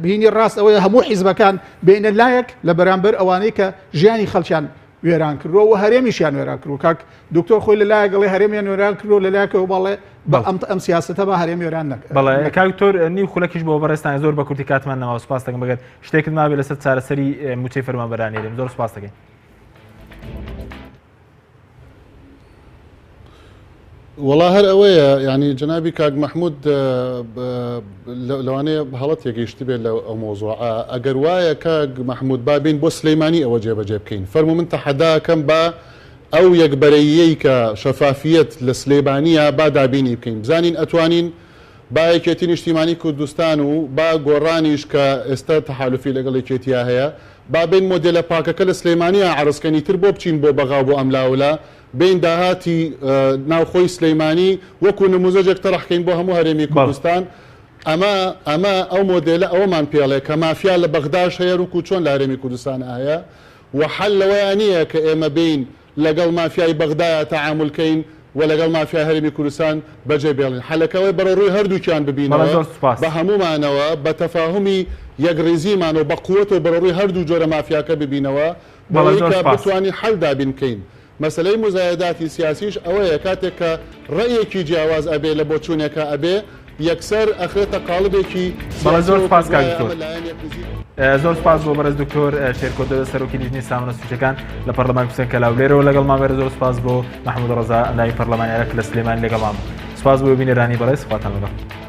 بینی ڕاست ئەوەیە هەموو حیزبەکان بینە لایەک لە بەرامبەر ئەوانەی کە ژیانی خەڵکیان وێران کردووە و هەرێمیشیان وێران کردو کاک دکتۆر خۆی لە لایەگەڵی هەرێمیان وێران کردو لە لایەکەوە بەڵێ ئەم سیاستە بە هەرێم وێران نەکرد. بەڵێ کاکتۆر نیو خولەکیش بۆ بەڕێستان زۆر بە کورتی کاتمان نەما سوپاس دەکەم بەگەر شتێکت مابێت لەسەر چارەسەری موچەی فەرمانبەرانی هەرێم زۆر سوپاس دەکەین. وڵا هەر ئەوەیە ینی جنابی کاک مەحموود لەوانەیە هەڵەت یەگەیشتی بێت لە ئەو مۆزوع ئەگەر وایە کاک مەحموود بابین بۆ سلەیمانی ئەوە جێبەجێ بکەین فەرمو من تەحەداکەم بە ئەو یەکبەرەیەی کە شەفافیەت لە سلێبانیە با دابینی بکەین بزانین ئەتوانین با یەکێتی نیشتیمانی کوردستان و با گۆڕانیش کە ئێستا تەحالوفی لەگەڵ یەکێتیا هەیە با بین مۆدێلە پاکەکە لە سلەیمانیە عەرزکەنی تر بۆ بچین بۆ بەغاو بۆ ئەملاولا بین داهاتی ناوخۆی سلەیمانی وەکو نموزەجێک تەڕەحکەین بۆ هەموو هەرێمی کوردستان ئەمە ئەو مۆدێلە ئەوەمان پێڵێ کە مافیا لە بەغداش هەیە ڕووکو چۆن لە هەرێمی کوردستان ئایا و حەل لەوەیان نییە کە ئێمە بین لەگەڵ مافیای بەغدایە تەعاملکەین و لەگەڵ مافیا هەرێمی کوردستان بەجێ بێڵین حەلەکەوەی بەڕۆڕووی هەردووکیان ببینەوە بە هەمومانەوە بە تەفاهمی یەکڕێزیمان و بە قووەت و بەڕۆڕووی هەردوو جۆرە مافیاکە ببینەوە بەڵێکە بتوانین حەل دابین بکەین. مەسلەی مزایداتی سیاسیش ئەوەیە کاتێک کە ڕێیەکی جیاواز ئەبێ لە بۆچوونێکە ئەبێ یەکسەر ئەخرێتە قاڵبێکی زۆر سپاس زۆر سپاس بۆ بەرز دکتۆر شێرکۆدە سەرۆکی لیژنەی سامانە سوچەکان لە پەرلەمان کوردستان کە لاولێرەوە لەگەڵ مامێرە زۆر سپاس بۆ محمود ڕەزا ئەندامی پەرلەمانیارە لە سلێمانی لەگەڵام سپاس بۆ بینێرانی بەڕێز سوپاتان لەگەڵ